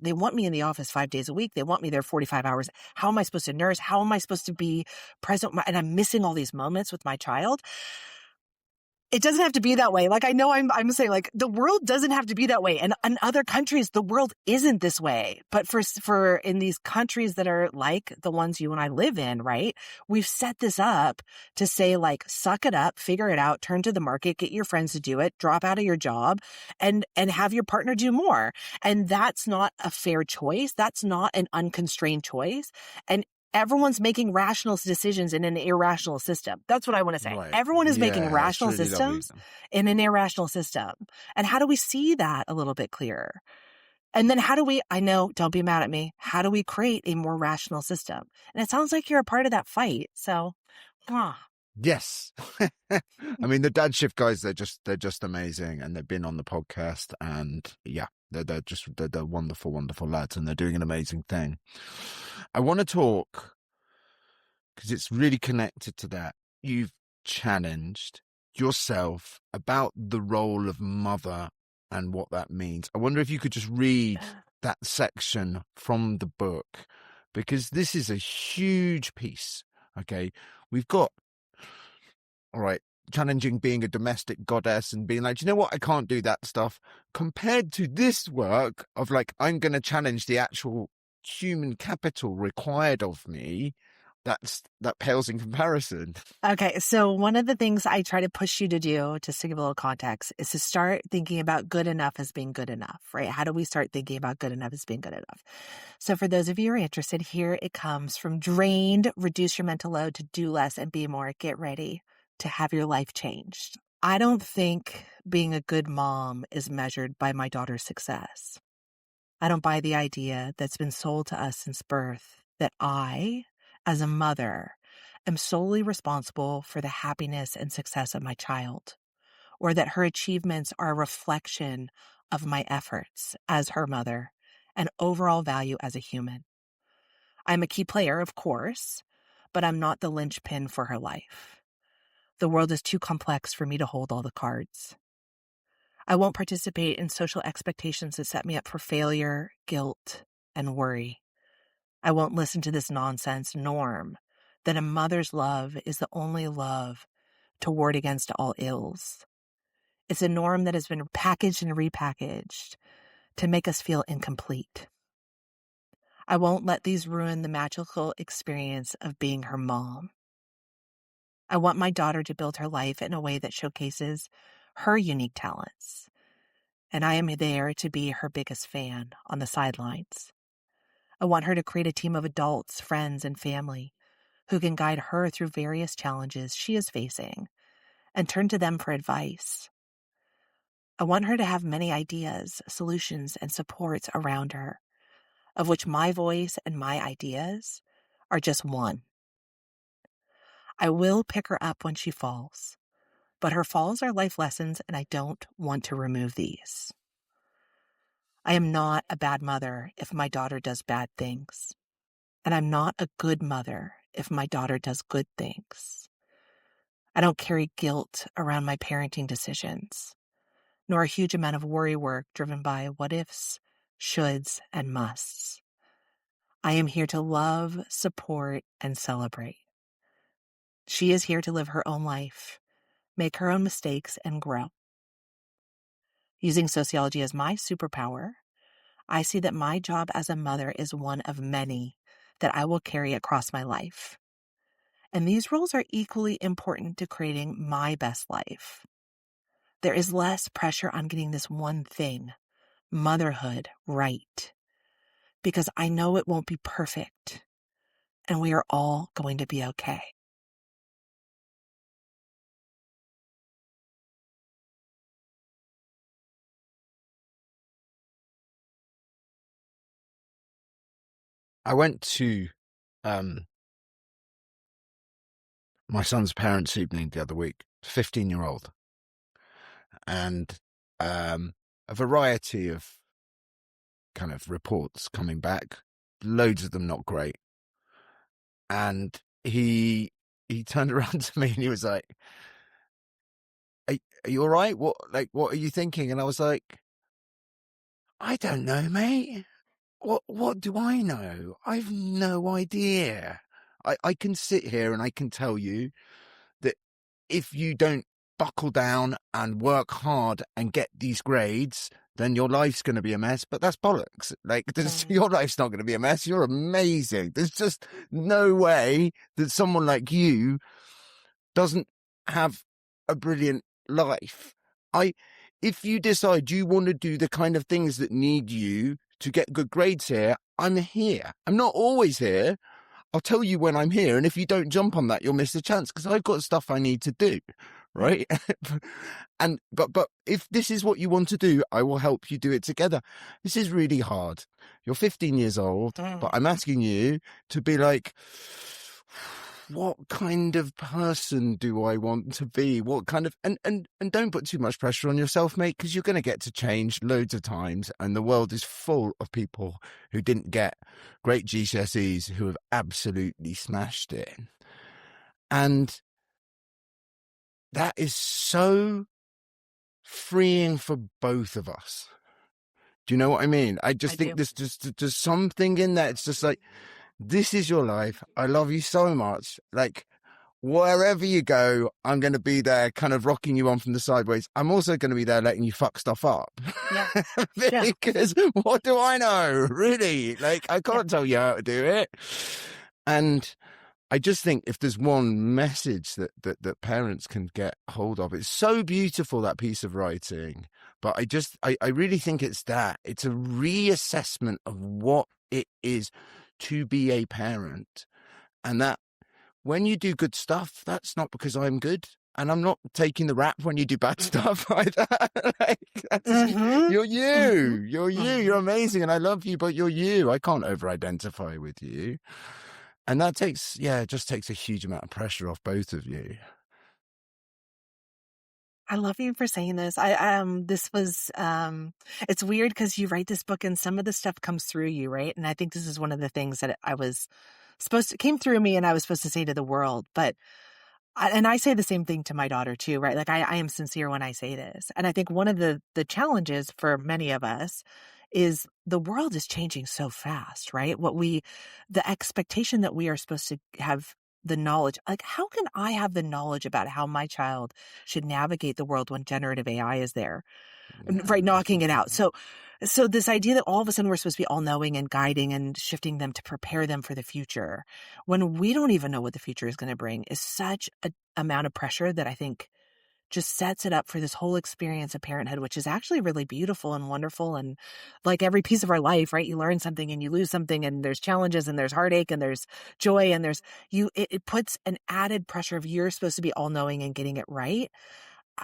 they want me in the office 5 days a week. They want me there 45 hours. How am I supposed to nurse? How am I supposed to be present? And I'm missing all these moments with my child. It doesn't have to be that way. Like, I know I'm saying like the world doesn't have to be that way. And in other countries, the world isn't this way. But for in these countries that are like the ones you and I live in, right? We've set this up to say like, suck it up, figure it out, turn to the market, get your friends to do it, drop out of your job and have your partner do more. And that's not a fair choice. That's not an unconstrained choice. And everyone's making rational decisions in an irrational system. That's what I want to say. Right. Everyone is making rational systems in an irrational system. And how do we see that a little bit clearer? And then I know, don't be mad at me, how do we create a more rational system? And it sounds like you're a part of that fight. So, Yes. I mean, the dad shift guys, they're just amazing. And they've been on the podcast, and yeah, they're wonderful, wonderful lads, and they're doing an amazing thing. I want to talk, because it's really connected to that. You've challenged yourself about the role of mother and what that means. I wonder if you could just read that section from the book, because this is a huge piece. Okay. We've got, all right, challenging being a domestic goddess and being like, you know what, I can't do that stuff, compared to this work of like, I'm going to challenge the actual human capital required of me that pales in comparison. Okay, so one of the things I try to push you to do, just to give a little context, is to start thinking about good enough as being good enough, right? How do we start thinking about good enough as being good enough? So for those of you who are interested, here it comes from drained, reduce your mental load to do less and be more. Get ready to have your life changed. I don't think being a good mom is measured by my daughter's success. I don't buy the idea that's been sold to us since birth that I, as a mother, am solely responsible for the happiness and success of my child, or that her achievements are a reflection of my efforts as her mother and overall value as a human. I'm a key player, of course, but I'm not the linchpin for her life. The world is too complex for me to hold all the cards. I won't participate in social expectations that set me up for failure, guilt, and worry. I won't listen to this nonsense norm that a mother's love is the only love to ward against all ills. It's a norm that has been packaged and repackaged to make us feel incomplete. I won't let these ruin the magical experience of being her mom. I want my daughter to build her life in a way that showcases her unique talents, and I am there to be her biggest fan on the sidelines. I want her to create a team of adults, friends, and family who can guide her through various challenges she is facing and turn to them for advice. I want her to have many ideas, solutions, and supports around her, of which my voice and my ideas are just one. I will pick her up when she falls, but her falls are life lessons, and I don't want to remove these. I am not a bad mother if my daughter does bad things, and I'm not a good mother if my daughter does good things. I don't carry guilt around my parenting decisions, nor a huge amount of worry work driven by what ifs, shoulds, and musts. I am here to love, support, and celebrate. She is here to live her own life, make her own mistakes, and grow. Using sociology as my superpower, I see that my job as a mother is one of many that I will carry across my life. And these roles are equally important to creating my best life. There is less pressure on getting this one thing, motherhood, right, because I know it won't be perfect, and we are all going to be okay. I went to my son's parents' evening the other week, 15-year-old, and a variety of kind of reports coming back, loads of them not great. And he turned around to me and he was like, are you all right? What are you thinking? And I was like, I don't know, mate. What do I know? I've no idea. I can sit here and I can tell you that if you don't buckle down and work hard and get these grades, then your life's going to be a mess. But that's bollocks. Your life's not going to be a mess. You're amazing. There's just no way that someone like you doesn't have a brilliant life. If you decide you want to do the kind of things that need you to get good grades here, I'm here. I'm not always here. I'll tell you when I'm here. And if you don't jump on that, you'll miss the chance because I've got stuff I need to do. Right. But if this is what you want to do, I will help you do it together. This is really hard. You're 15 years old, but I'm asking you to be like, what kind of person do I want to be? What kind of, and don't put too much pressure on yourself, mate, because you're going to get to change loads of times. And the world is full of people who didn't get great GCSEs who have absolutely smashed it. And that is so freeing for both of us. Do you know what I mean? I think there's just something in that. It's just like, this is your life. I love you so much. Like, wherever you go, I'm going to be there kind of rocking you on from the sideways. I'm also going to be there letting you fuck stuff up. Yeah. Because what do I know? Really? Like, I can't tell you how to do it. And I just think if there's one message that parents can get hold of, it's so beautiful, that piece of writing. But I really think it's that. It's a reassessment of what it is to be a parent. And that when you do good stuff, that's not because I'm good. And I'm not taking the rap when you do bad stuff either. You're you. You're you. You're amazing. And I love you, but you're you. I can't over-identify with you. And that just takes a huge amount of pressure off both of you. I love you for saying this. It's weird because you write this book and some of the stuff comes through you, right? And I think this is one of the things that came through me and I was supposed to say to the world. But I say the same thing to my daughter too, right? Like I am sincere when I say this. And I think one of the challenges for many of us is the world is changing so fast, right? The expectation that we are supposed to have the knowledge, like how can I have the knowledge about how my child should navigate the world when generative AI is there, right? Knocking it out. So this idea that all of a sudden we're supposed to be all knowing and guiding and shifting them to prepare them for the future when we don't even know what the future is going to bring is such an amount of pressure that I think just sets it up for this whole experience of parenthood, which is actually really beautiful and wonderful. And like every piece of our life, right? You learn something and you lose something and there's challenges and there's heartache and there's joy and it puts an added pressure of you're supposed to be all knowing and getting it right.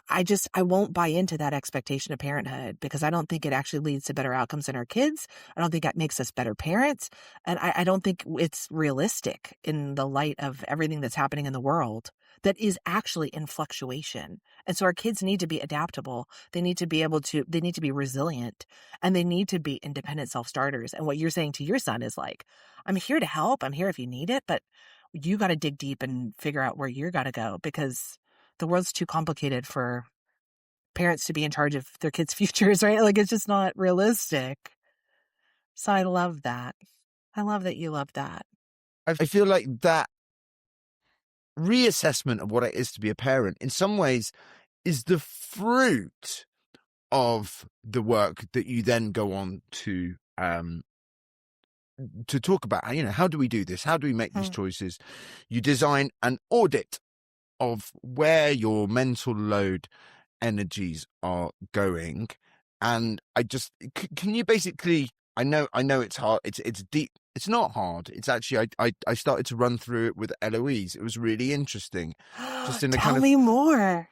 I won't buy into that expectation of parenthood because I don't think it actually leads to better outcomes in our kids. I don't think that makes us better parents. And I don't think it's realistic in the light of everything that's happening in the world that is actually in fluctuation. And so our kids need to be adaptable. They need to be resilient and they need to be independent self-starters. And what you're saying to your son is like, I'm here to help. I'm here if you need it, but you got to dig deep and figure out where you're got to go because the world's too complicated for parents to be in charge of their kids' futures, right? Like it's just not realistic. So I love that. I love that you love that. I feel like that reassessment of what it is to be a parent in some ways is the fruit of the work that you then go on to talk about, how do we do this? How do we make these choices? You design an audit of where your mental load energies are going. And can you basically, I know it's hard. It's deep. It's not hard. It's actually, I started to run through it with Eloise. It was really interesting. Just in Tell me more.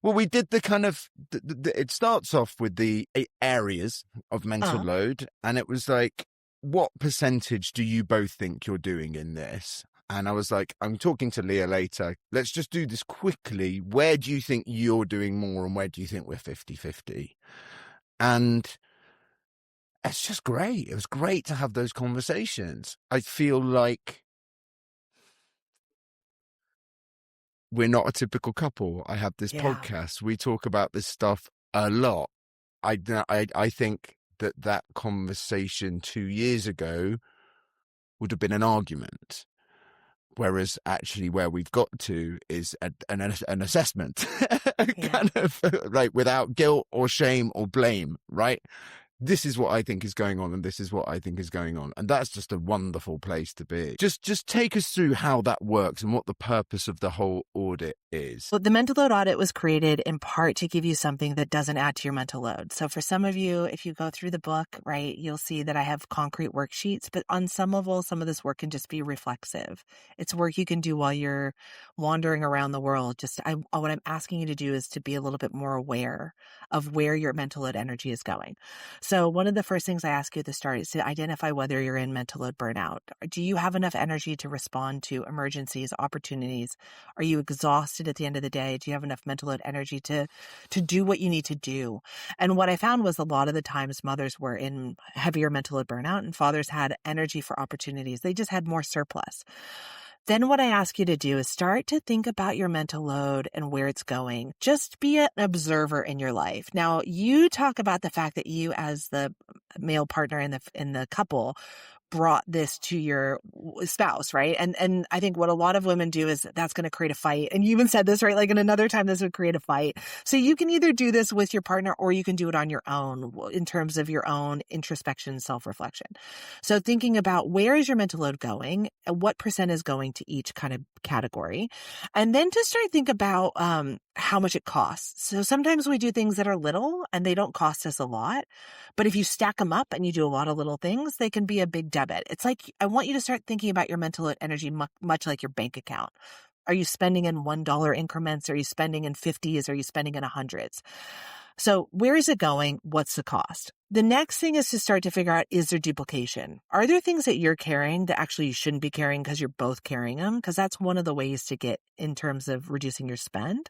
Well, we did the kind of, it starts off with the areas of mental load. And it was like, what percentage do you both think you're doing in this? And I was like, I'm talking to Leah later. Let's just do this quickly. Where do you think you're doing more and where do you think we're 50-50? And it's just great. It was great to have those conversations. I feel like we're not a typical couple. I have this podcast. We talk about this stuff a lot. I think that conversation 2 years ago would have been an argument. Whereas actually where we've got to is an assessment, kind of like without guilt or shame or blame, right? This is what I think is going on and this is what I think is going on. And that's just a wonderful place to be. Just take us through how that works and what the purpose of the whole audit is. Well, the mental load audit was created in part to give you something that doesn't add to your mental load. So for some of you, if you go through the book, right, you'll see that I have concrete worksheets, but on some level, some of this work can just be reflexive. It's work you can do while you're wandering around the world. What I'm asking you to do is to be a little bit more aware of where your mental load energy is going. So one of the first things I ask you at the start is to identify whether you're in mental load burnout. Do you have enough energy to respond to emergencies, opportunities? Are you exhausted at the end of the day? Do you have enough mental load energy to do what you need to do? And what I found was a lot of the times mothers were in heavier mental load burnout and fathers had energy for opportunities. They just had more surplus. Then what I ask you to do is start to think about your mental load and where it's going. Just be an observer in your life. Now, you talk about the fact that you as the male partner in the couple brought this to your spouse, right? And I think what a lot of women do is that's going to create a fight. And you even said this, right? Like in another time, this would create a fight. So you can either do this with your partner or you can do it on your own in terms of your own introspection, self-reflection. So thinking about where is your mental load going and what percent is going to each kind of category. And then to start think about how much it costs. So sometimes we do things that are little and they don't cost us a lot. But if you stack them up and you do a lot of little things, they can be a big debit. It's like, I want you to start thinking about your mental load energy much like your bank account. Are you spending in $1 increments? Are you spending in 50s? Are you spending in 100s? So where is it going? What's the cost? The next thing is to start to figure out, is there duplication? Are there things that you're carrying that actually you shouldn't be carrying because you're both carrying them? Because that's one of the ways to get in terms of reducing your spend.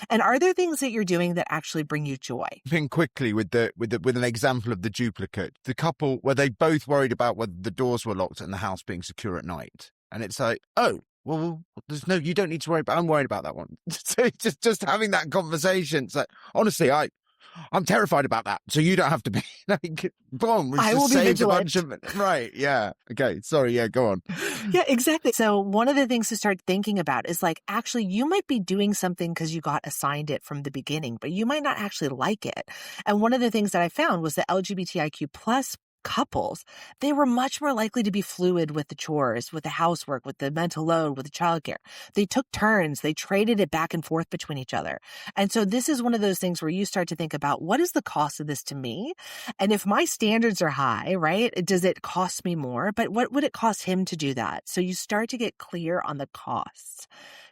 And are there things that you're doing that actually bring you joy? Think quickly with an example of the duplicate. The couple where they both worried about whether the doors were locked and the house being secure at night. And it's like, oh, well, you don't need to worry about, I'm worried about that one. So just having that conversation. It's like, honestly, I'm terrified about that. So you don't have to be like, boom. I will be vigilant. Right. Yeah. Okay. Sorry. Yeah. Go on. Yeah, exactly. So one of the things to start thinking about is like, actually, you might be doing something because you got assigned it from the beginning, but you might not actually like it. And one of the things that I found was the LGBTIQ plus couples, they were much more likely to be fluid with the chores, with the housework, with the mental load, with the childcare. They took turns. They traded it back and forth between each other. And so this is one of those things where you start to think about, what is the cost of this to me? And if my standards are high, right, does it cost me more? But what would it cost him to do that? So you start to get clear on the costs,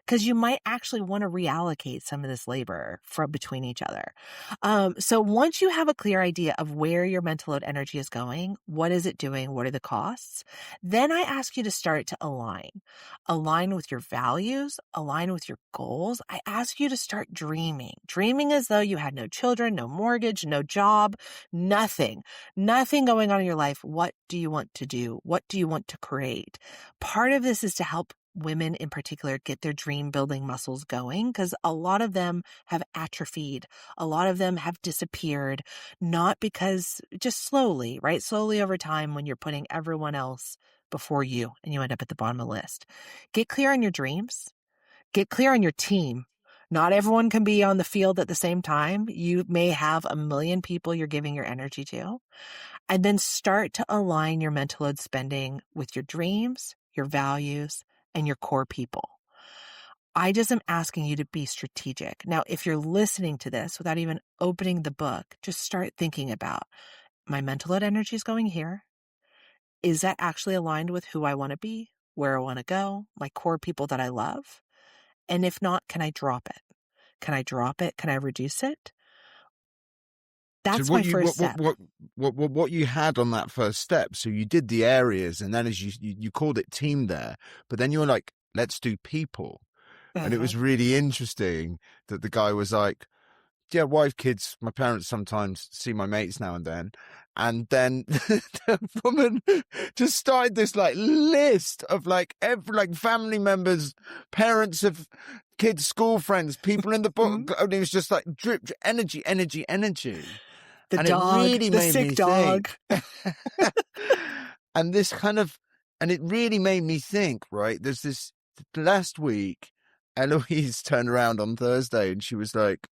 because you might actually want to reallocate some of this labor from between each other. So once you have a clear idea of where your mental load energy is going, what is it doing, what are the costs, then I ask you to start to align with your values, align with your goals. I ask you to start dreaming as though you had no children, no mortgage, no job, nothing going on in your life. What do you want to do? What do you want to create? Part of this is to help women in particular get their dream building muscles going, because a lot of them have atrophied. A lot of them have disappeared, not because just slowly, right? Slowly over time when you're putting everyone else before you and you end up at the bottom of the list. Get clear on your dreams. Get clear on your team. Not everyone can be on the field at the same time. You may have 1 million people you're giving your energy to. And then start to align your mental load spending with your dreams, your values, and your core people. I just am asking you to be strategic. Now, if you're listening to this without even opening the book, just start thinking about, my mental load energy is going here. Is that actually aligned with who I want to be, where I want to go, my core people that I love? And if not, can I drop it? Can I drop it? Can I reduce it? That's so my first step. What you had on that first step, so you did the areas, and then as you called it team there, but then you were like, let's do people. And it was really interesting that the guy was like, yeah, wife, kids, my parents sometimes see my mates now and then. And then the woman just started this like list of like every like family members, parents of kids, school friends, people in the book. And it was just like drip, energy. The and dog, it really the made sick me dog. think. And this and it really made me think, right? There's this last week, Eloise turned around on Thursday and she was like,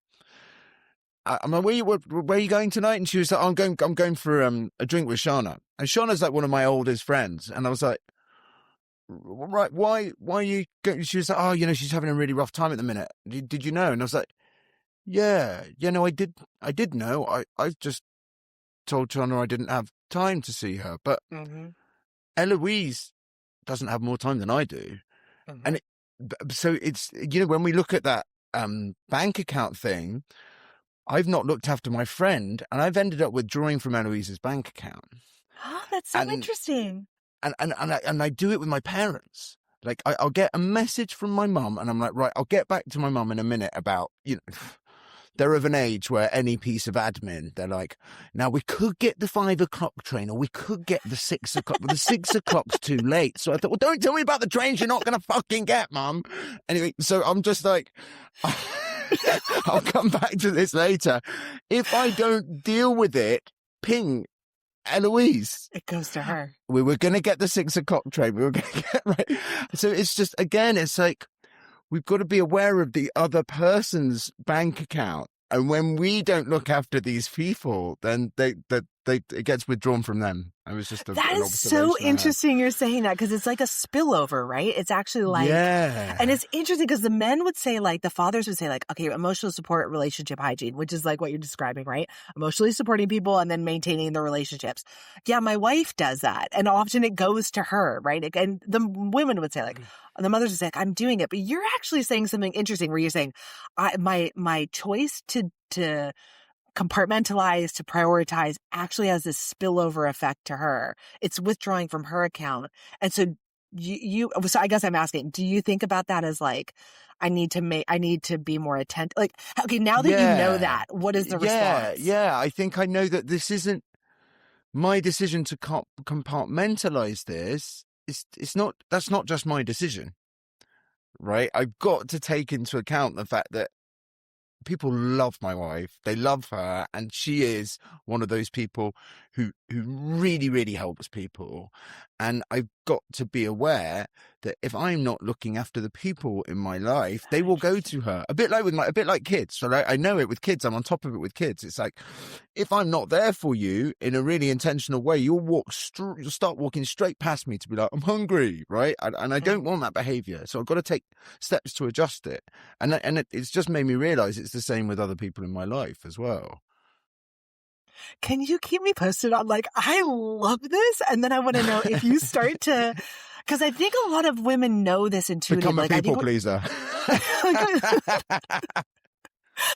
I'm like, where are you going tonight? And she was like, I'm going for a drink with Shauna. And Shauna's like one of my oldest friends. And I was like, right, why are you going? She was like, oh, she's having a really rough time at the minute. Did you know? And I was like, yeah, no, I did know. I just told Shauna I didn't have time to see her. But Eloise doesn't have more time than I do. And so it's, when we look at that bank account thing, I've not looked after my friend, and I've ended up withdrawing from Eloise's bank account. Oh, that's so interesting. And I do it with my parents. Like I'll get a message from my mum, and I'm like, right, I'll get back to my mum in a minute about, they're of an age where any piece of admin, they're like, now we could get the 5 o'clock train, or we could get the 6 o'clock, but the 6 o'clock's too late. So I thought, well, don't tell me about the trains you're not going to fucking get, Mum. Anyway, so I'm just like, I'll come back to this later. If I don't deal with it, ping Eloise, It goes to her. we were going to get the 6 o'clock train. We were going to get right. So it's just, again, it's like, we've got to be aware of the other person's bank account. And when we don't look after these people, then it gets withdrawn from them. I was just That is so interesting you're saying that, because it's like a spillover, right? It's actually like, yeah. And it's interesting because the men would say, like, the fathers would say, like, okay, emotional support, relationship hygiene, which is like what you're describing, right? Emotionally supporting people and then maintaining the relationships. Yeah, my wife does that. And often it goes to her, right? And the women would say, like, the mothers would say, like, I'm doing it. But you're actually saying something interesting where you're saying, my choice to compartmentalize, to prioritize, actually has this spillover effect to her. It's withdrawing from her account. And so so I guess I'm asking, do you think about that as like, I need to be more attentive? Like, okay, now that you know that, what is the response? Yeah. I think I know that this isn't my decision to compartmentalize this. That's not just my decision, right? I've got to take into account the fact that people love my wife. They love her. And she is one of those people who really, really helps people. And I've got to be aware that if I'm not looking after the people in my life, they will go to her. A bit like kids. So I know it with kids. I'm on top of it with kids. It's like, if I'm not there for you in a really intentional way, you'll start walking straight past me to be like, I'm hungry, right? And I don't want that behavior. So I've got to take steps to adjust it. And it's just made me realize it's the same with other people in my life as well. Can you keep me posted on, like, I love this? And then I want to know if you start to, because I think a lot of women know this intuitively. Become a people pleaser.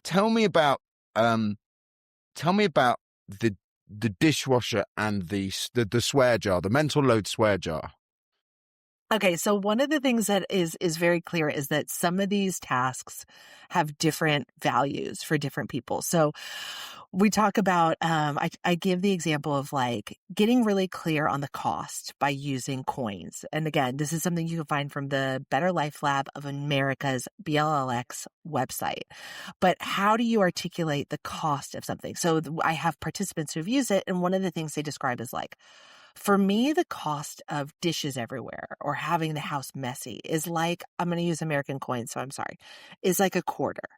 Tell me about the dishwasher and the swear jar, the mental load swear jar. Okay, so one of the things that is very clear is that some of these tasks have different values for different people. So we talk about, I give the example of like getting really clear on the cost by using coins. And again, this is something you can find from the Better Life Lab of America's BLLX website. But how do you articulate the cost of something? So I have participants who've used it, and one of the things they describe is like, for me, the cost of dishes everywhere or having the house messy is like, I'm going to use American coins, so I'm sorry, is like a quarter.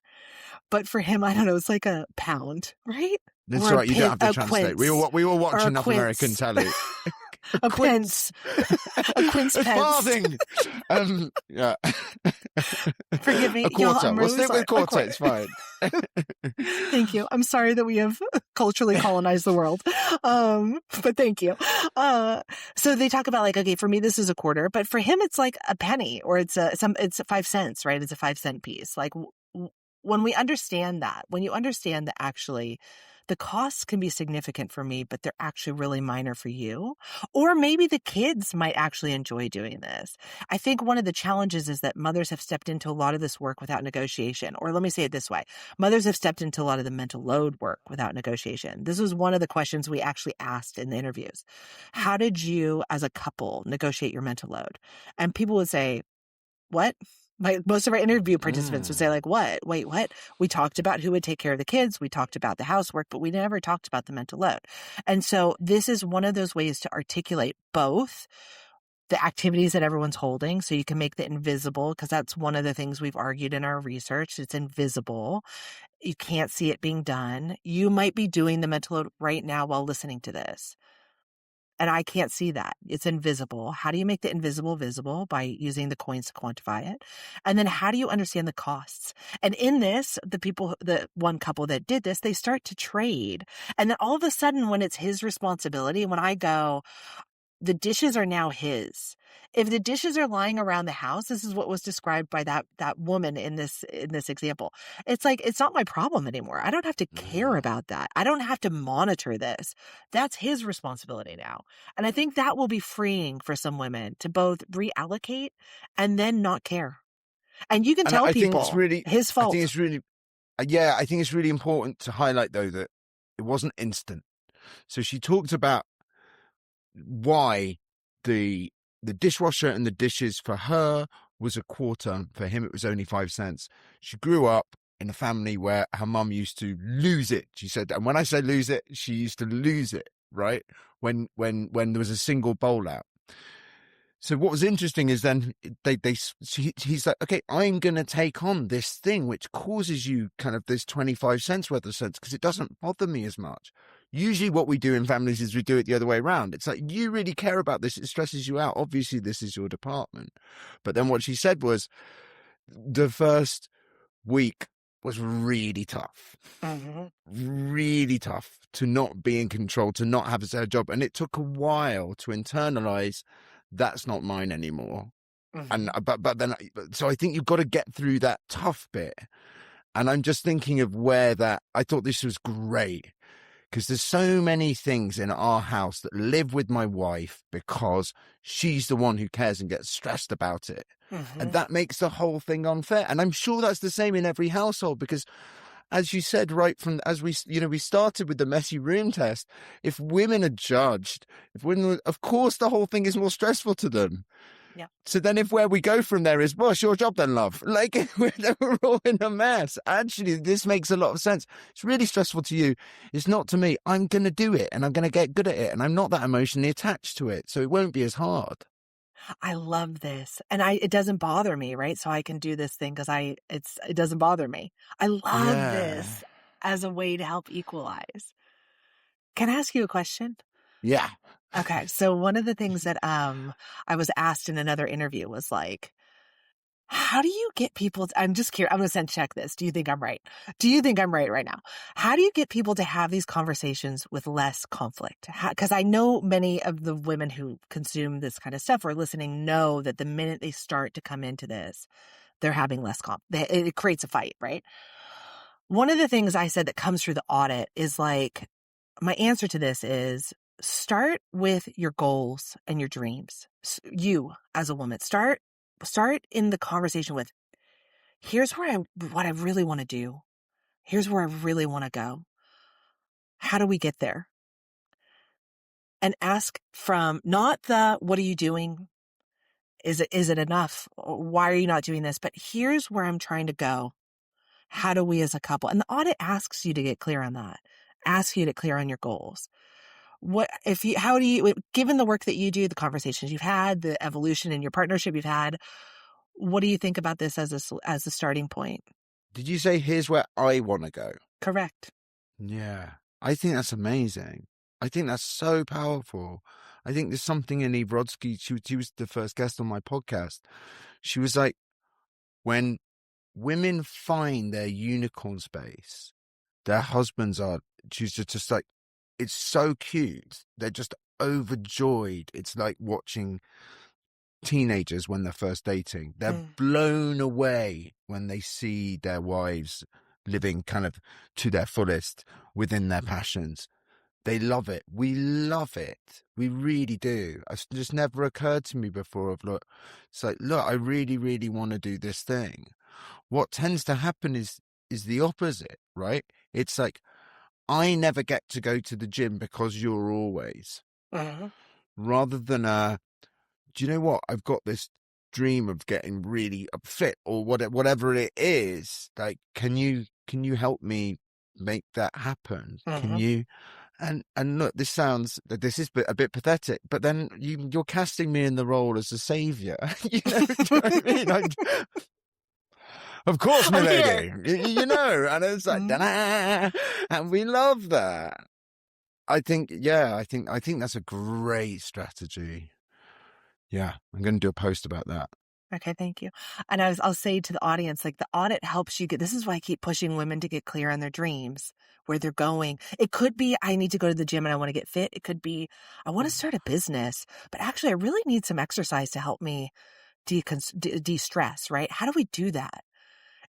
But for him, I don't know, it's like a pound, right? That's right. You don't have to translate. We were watching enough American telly. A quince. A quince pence. Farthing. Yeah. Forgive me. A quarter. I'm We'll really stick with quarter. It's fine. Thank you. I'm sorry that we have culturally colonized the world. But thank you. So they talk about like, okay, for me, this is a quarter, but for him, it's like a penny, or it's 5 cents, right? It's a 5-cent piece. Like when we understand that, when you understand that actually the costs can be significant for me, but they're actually really minor for you. Or maybe the kids might actually enjoy doing this. I think one of the challenges is that mothers have stepped into a lot of this work without negotiation. Or let me say it this way. Mothers have stepped into a lot of the mental load work without negotiation. This was one of the questions we actually asked in the interviews. How did you, as a couple, negotiate your mental load? And people would say, what? Like most of our interview participants would say like, what? Wait, what? We talked about who would take care of the kids. We talked about the housework, but we never talked about the mental load. And so this is one of those ways to articulate both the activities that everyone's holding. So you can make the invisible, because that's one of the things we've argued in our research. It's invisible. You can't see it being done. You might be doing the mental load right now while listening to this. And I can't see that. It's invisible. How do you make the invisible visible? By using the coins to quantify it. And then how do you understand the costs? And in this, the one couple that did this, they start to trade. And then all of a sudden, when it's his responsibility, when I go, the dishes are now his. If the dishes are lying around the house, this is what was described by that woman in this example. It's like, it's not my problem anymore. I don't have to care about that. I don't have to monitor this. That's his responsibility now. And I think that will be freeing for some women to both reallocate and then not care. And you can tell people it's really his fault. I think it's really important to highlight though that it wasn't instant. So she talked about why the dishwasher and the dishes for her was a quarter. For him, it was only 5 cents. She grew up in a family where her mum used to lose it. She said, and when I say lose it, she used to lose it right? When there was a single bowl out. So what was interesting is then he's like, okay, I'm going to take on this thing which causes you kind of this 25 cents worth of sense because it doesn't bother me as much. Usually what we do in families is we do it the other way around. It's like, you really care about this. It stresses you out. Obviously, this is your department. But then what she said was the first week was really tough. Really tough to not be in control, to not have a job. And it took a while to internalize that's not mine anymore. And but then so I think you've got to get through that tough bit. And I'm just thinking of where that I thought this was great because there's so many things in our house that live with my wife because she's the one who cares and gets stressed about it. And that makes the whole thing unfair. And I'm sure that's the same in every household because, as you said, right from as we started with the messy room test, if women are judged, of course, the whole thing is more stressful to them. Yeah. So then if where we go from there is, well, it's your job then, love. Like, we're all in a mess. Actually, this makes a lot of sense. It's really stressful to you. It's not to me. I'm going to do it and I'm going to get good at it. And I'm not that emotionally attached to it. So it won't be as hard. I love this. And it doesn't bother me, right? So I can do this thing because it doesn't bother me. I love this as a way to help equalize. Can I ask you a question? Yeah. Okay. So one of the things that I was asked in another interview was like, how do you get people I'm just curious. I'm going to check this. Do you think I'm right? Do you think I'm right now? How do you get people to have these conversations with less conflict? Because I know many of the women who consume this kind of stuff or listening know that the minute they start to come into this, they're having less it creates a fight, right? One of the things I said that comes through the audit is like, my answer to this is start with your goals and your dreams. You as a woman, start in the conversation with, here's what I really want to do. Here's where I really want to go. How do we get there? And ask from not the, what are you doing? Is it enough? Why are you not doing this? But here's where I'm trying to go. How do we as a couple? And the audit asks you to get clear on that. Asks you to clear on your goals. How do you, given the work that you do, the conversations you've had, the evolution in your partnership you've had, what do you think about this as a starting point? Did you say, here's where I want to go? Correct. Yeah. I think that's amazing. I think that's so powerful. I think there's something in Eve Rodsky. She was the first guest on my podcast. She was like, when women find their unicorn space, their husbands are, she's just like, it's so cute. They're just overjoyed. It's like watching teenagers when they're first dating. They're blown away when they see their wives living kind of to their fullest within their passions. They love it. We love it. We really do. It's just never occurred to me before of, look, it's like, look, I really, really want to do this thing. What tends to happen is the opposite, right? It's like, I never get to go to the gym because you're always. Rather than, do you know what? I've got this dream of getting really fit or whatever it is. Like, can you help me make that happen? Can you? And look, this is a bit pathetic, but then you're casting me in the role as a savior. You know, do you know what I mean? Of course, my lady. You know, and it's like, and we love that. I think that's a great strategy. Yeah, I'm going to do a post about that. Okay, thank you. And I'll say to the audience, like, the audit helps you this is why I keep pushing women to get clear on their dreams, where they're going. It could be, I need to go to the gym and I want to get fit. It could be, I want to start a business, but actually I really need some exercise to help me de-stress, right? How do we do that?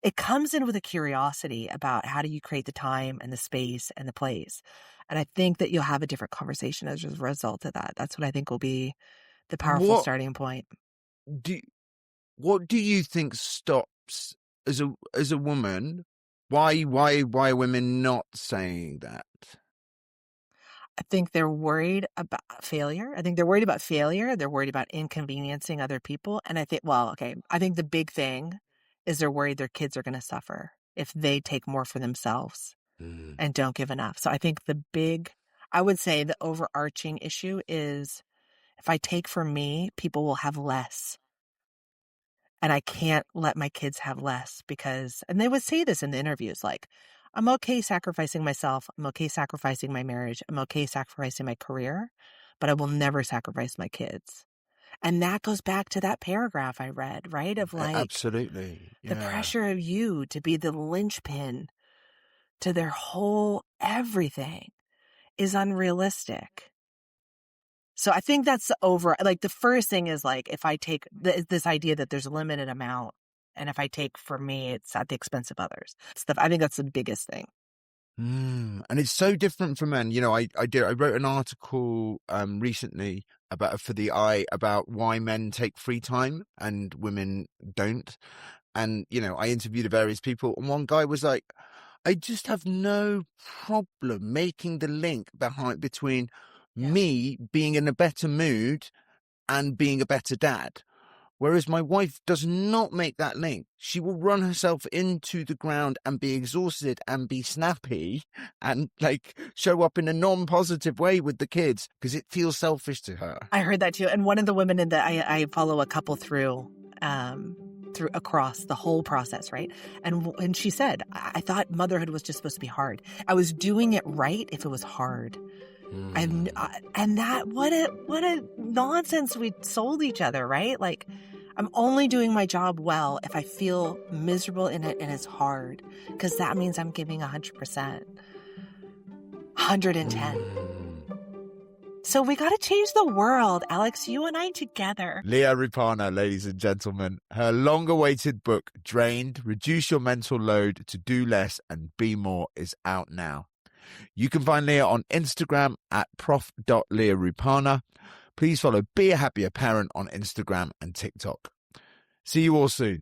It comes in with a curiosity about how do you create the time and the space and the place. And I think that you'll have a different conversation as a result of that. That's what I think will be the powerful starting point. What do you think stops as a woman? Why are women not saying that? I think they're worried about failure. They're worried about inconveniencing other people. And I think the big thing is they're worried their kids are going to suffer if they take more for themselves and don't give enough. So I think I would say the overarching issue is if I take for me, people will have less. And I can't let my kids have less because, and they would say this in the interviews, like, I'm okay sacrificing myself. I'm okay sacrificing my marriage. I'm okay sacrificing my career, but I will never sacrifice my kids. And that goes back to that paragraph I read, right? Of like, Absolutely. the Yeah. pressure of you to be the linchpin to their whole everything is unrealistic. So I think that's like the first thing is like, if I take this idea that there's a limited amount, and if I take for me, it's at the expense of others. I think that's the biggest thing. And it's so different for men. You know, I wrote an article recently for the Eye about why men take free time and women don't. And, you know, I interviewed various people, and one guy was like, I just have no problem making the link between me being in a better mood and being a better dad. Whereas my wife does not make that link. She will run herself into the ground and be exhausted and be snappy and like show up in a non-positive way with the kids because it feels selfish to her. I heard that too. And one of the women I follow a couple through across the whole process, right? And she said, I thought motherhood was just supposed to be hard. I was doing it right if it was hard. And that what a nonsense we sold each other, right? Like, I'm only doing my job well if I feel miserable in it and it's hard, because that means I'm giving 100%, 110. So we got to change the world, Alex, you and I together. Leah Ruppanner, ladies and gentlemen, her long-awaited book, Drained, Reduce Your Mental Load to Do Less and Be More, is out now. You can find Leah on Instagram at prof.leahruppanner. Please follow Be a Happier Parent on Instagram and TikTok. See you all soon.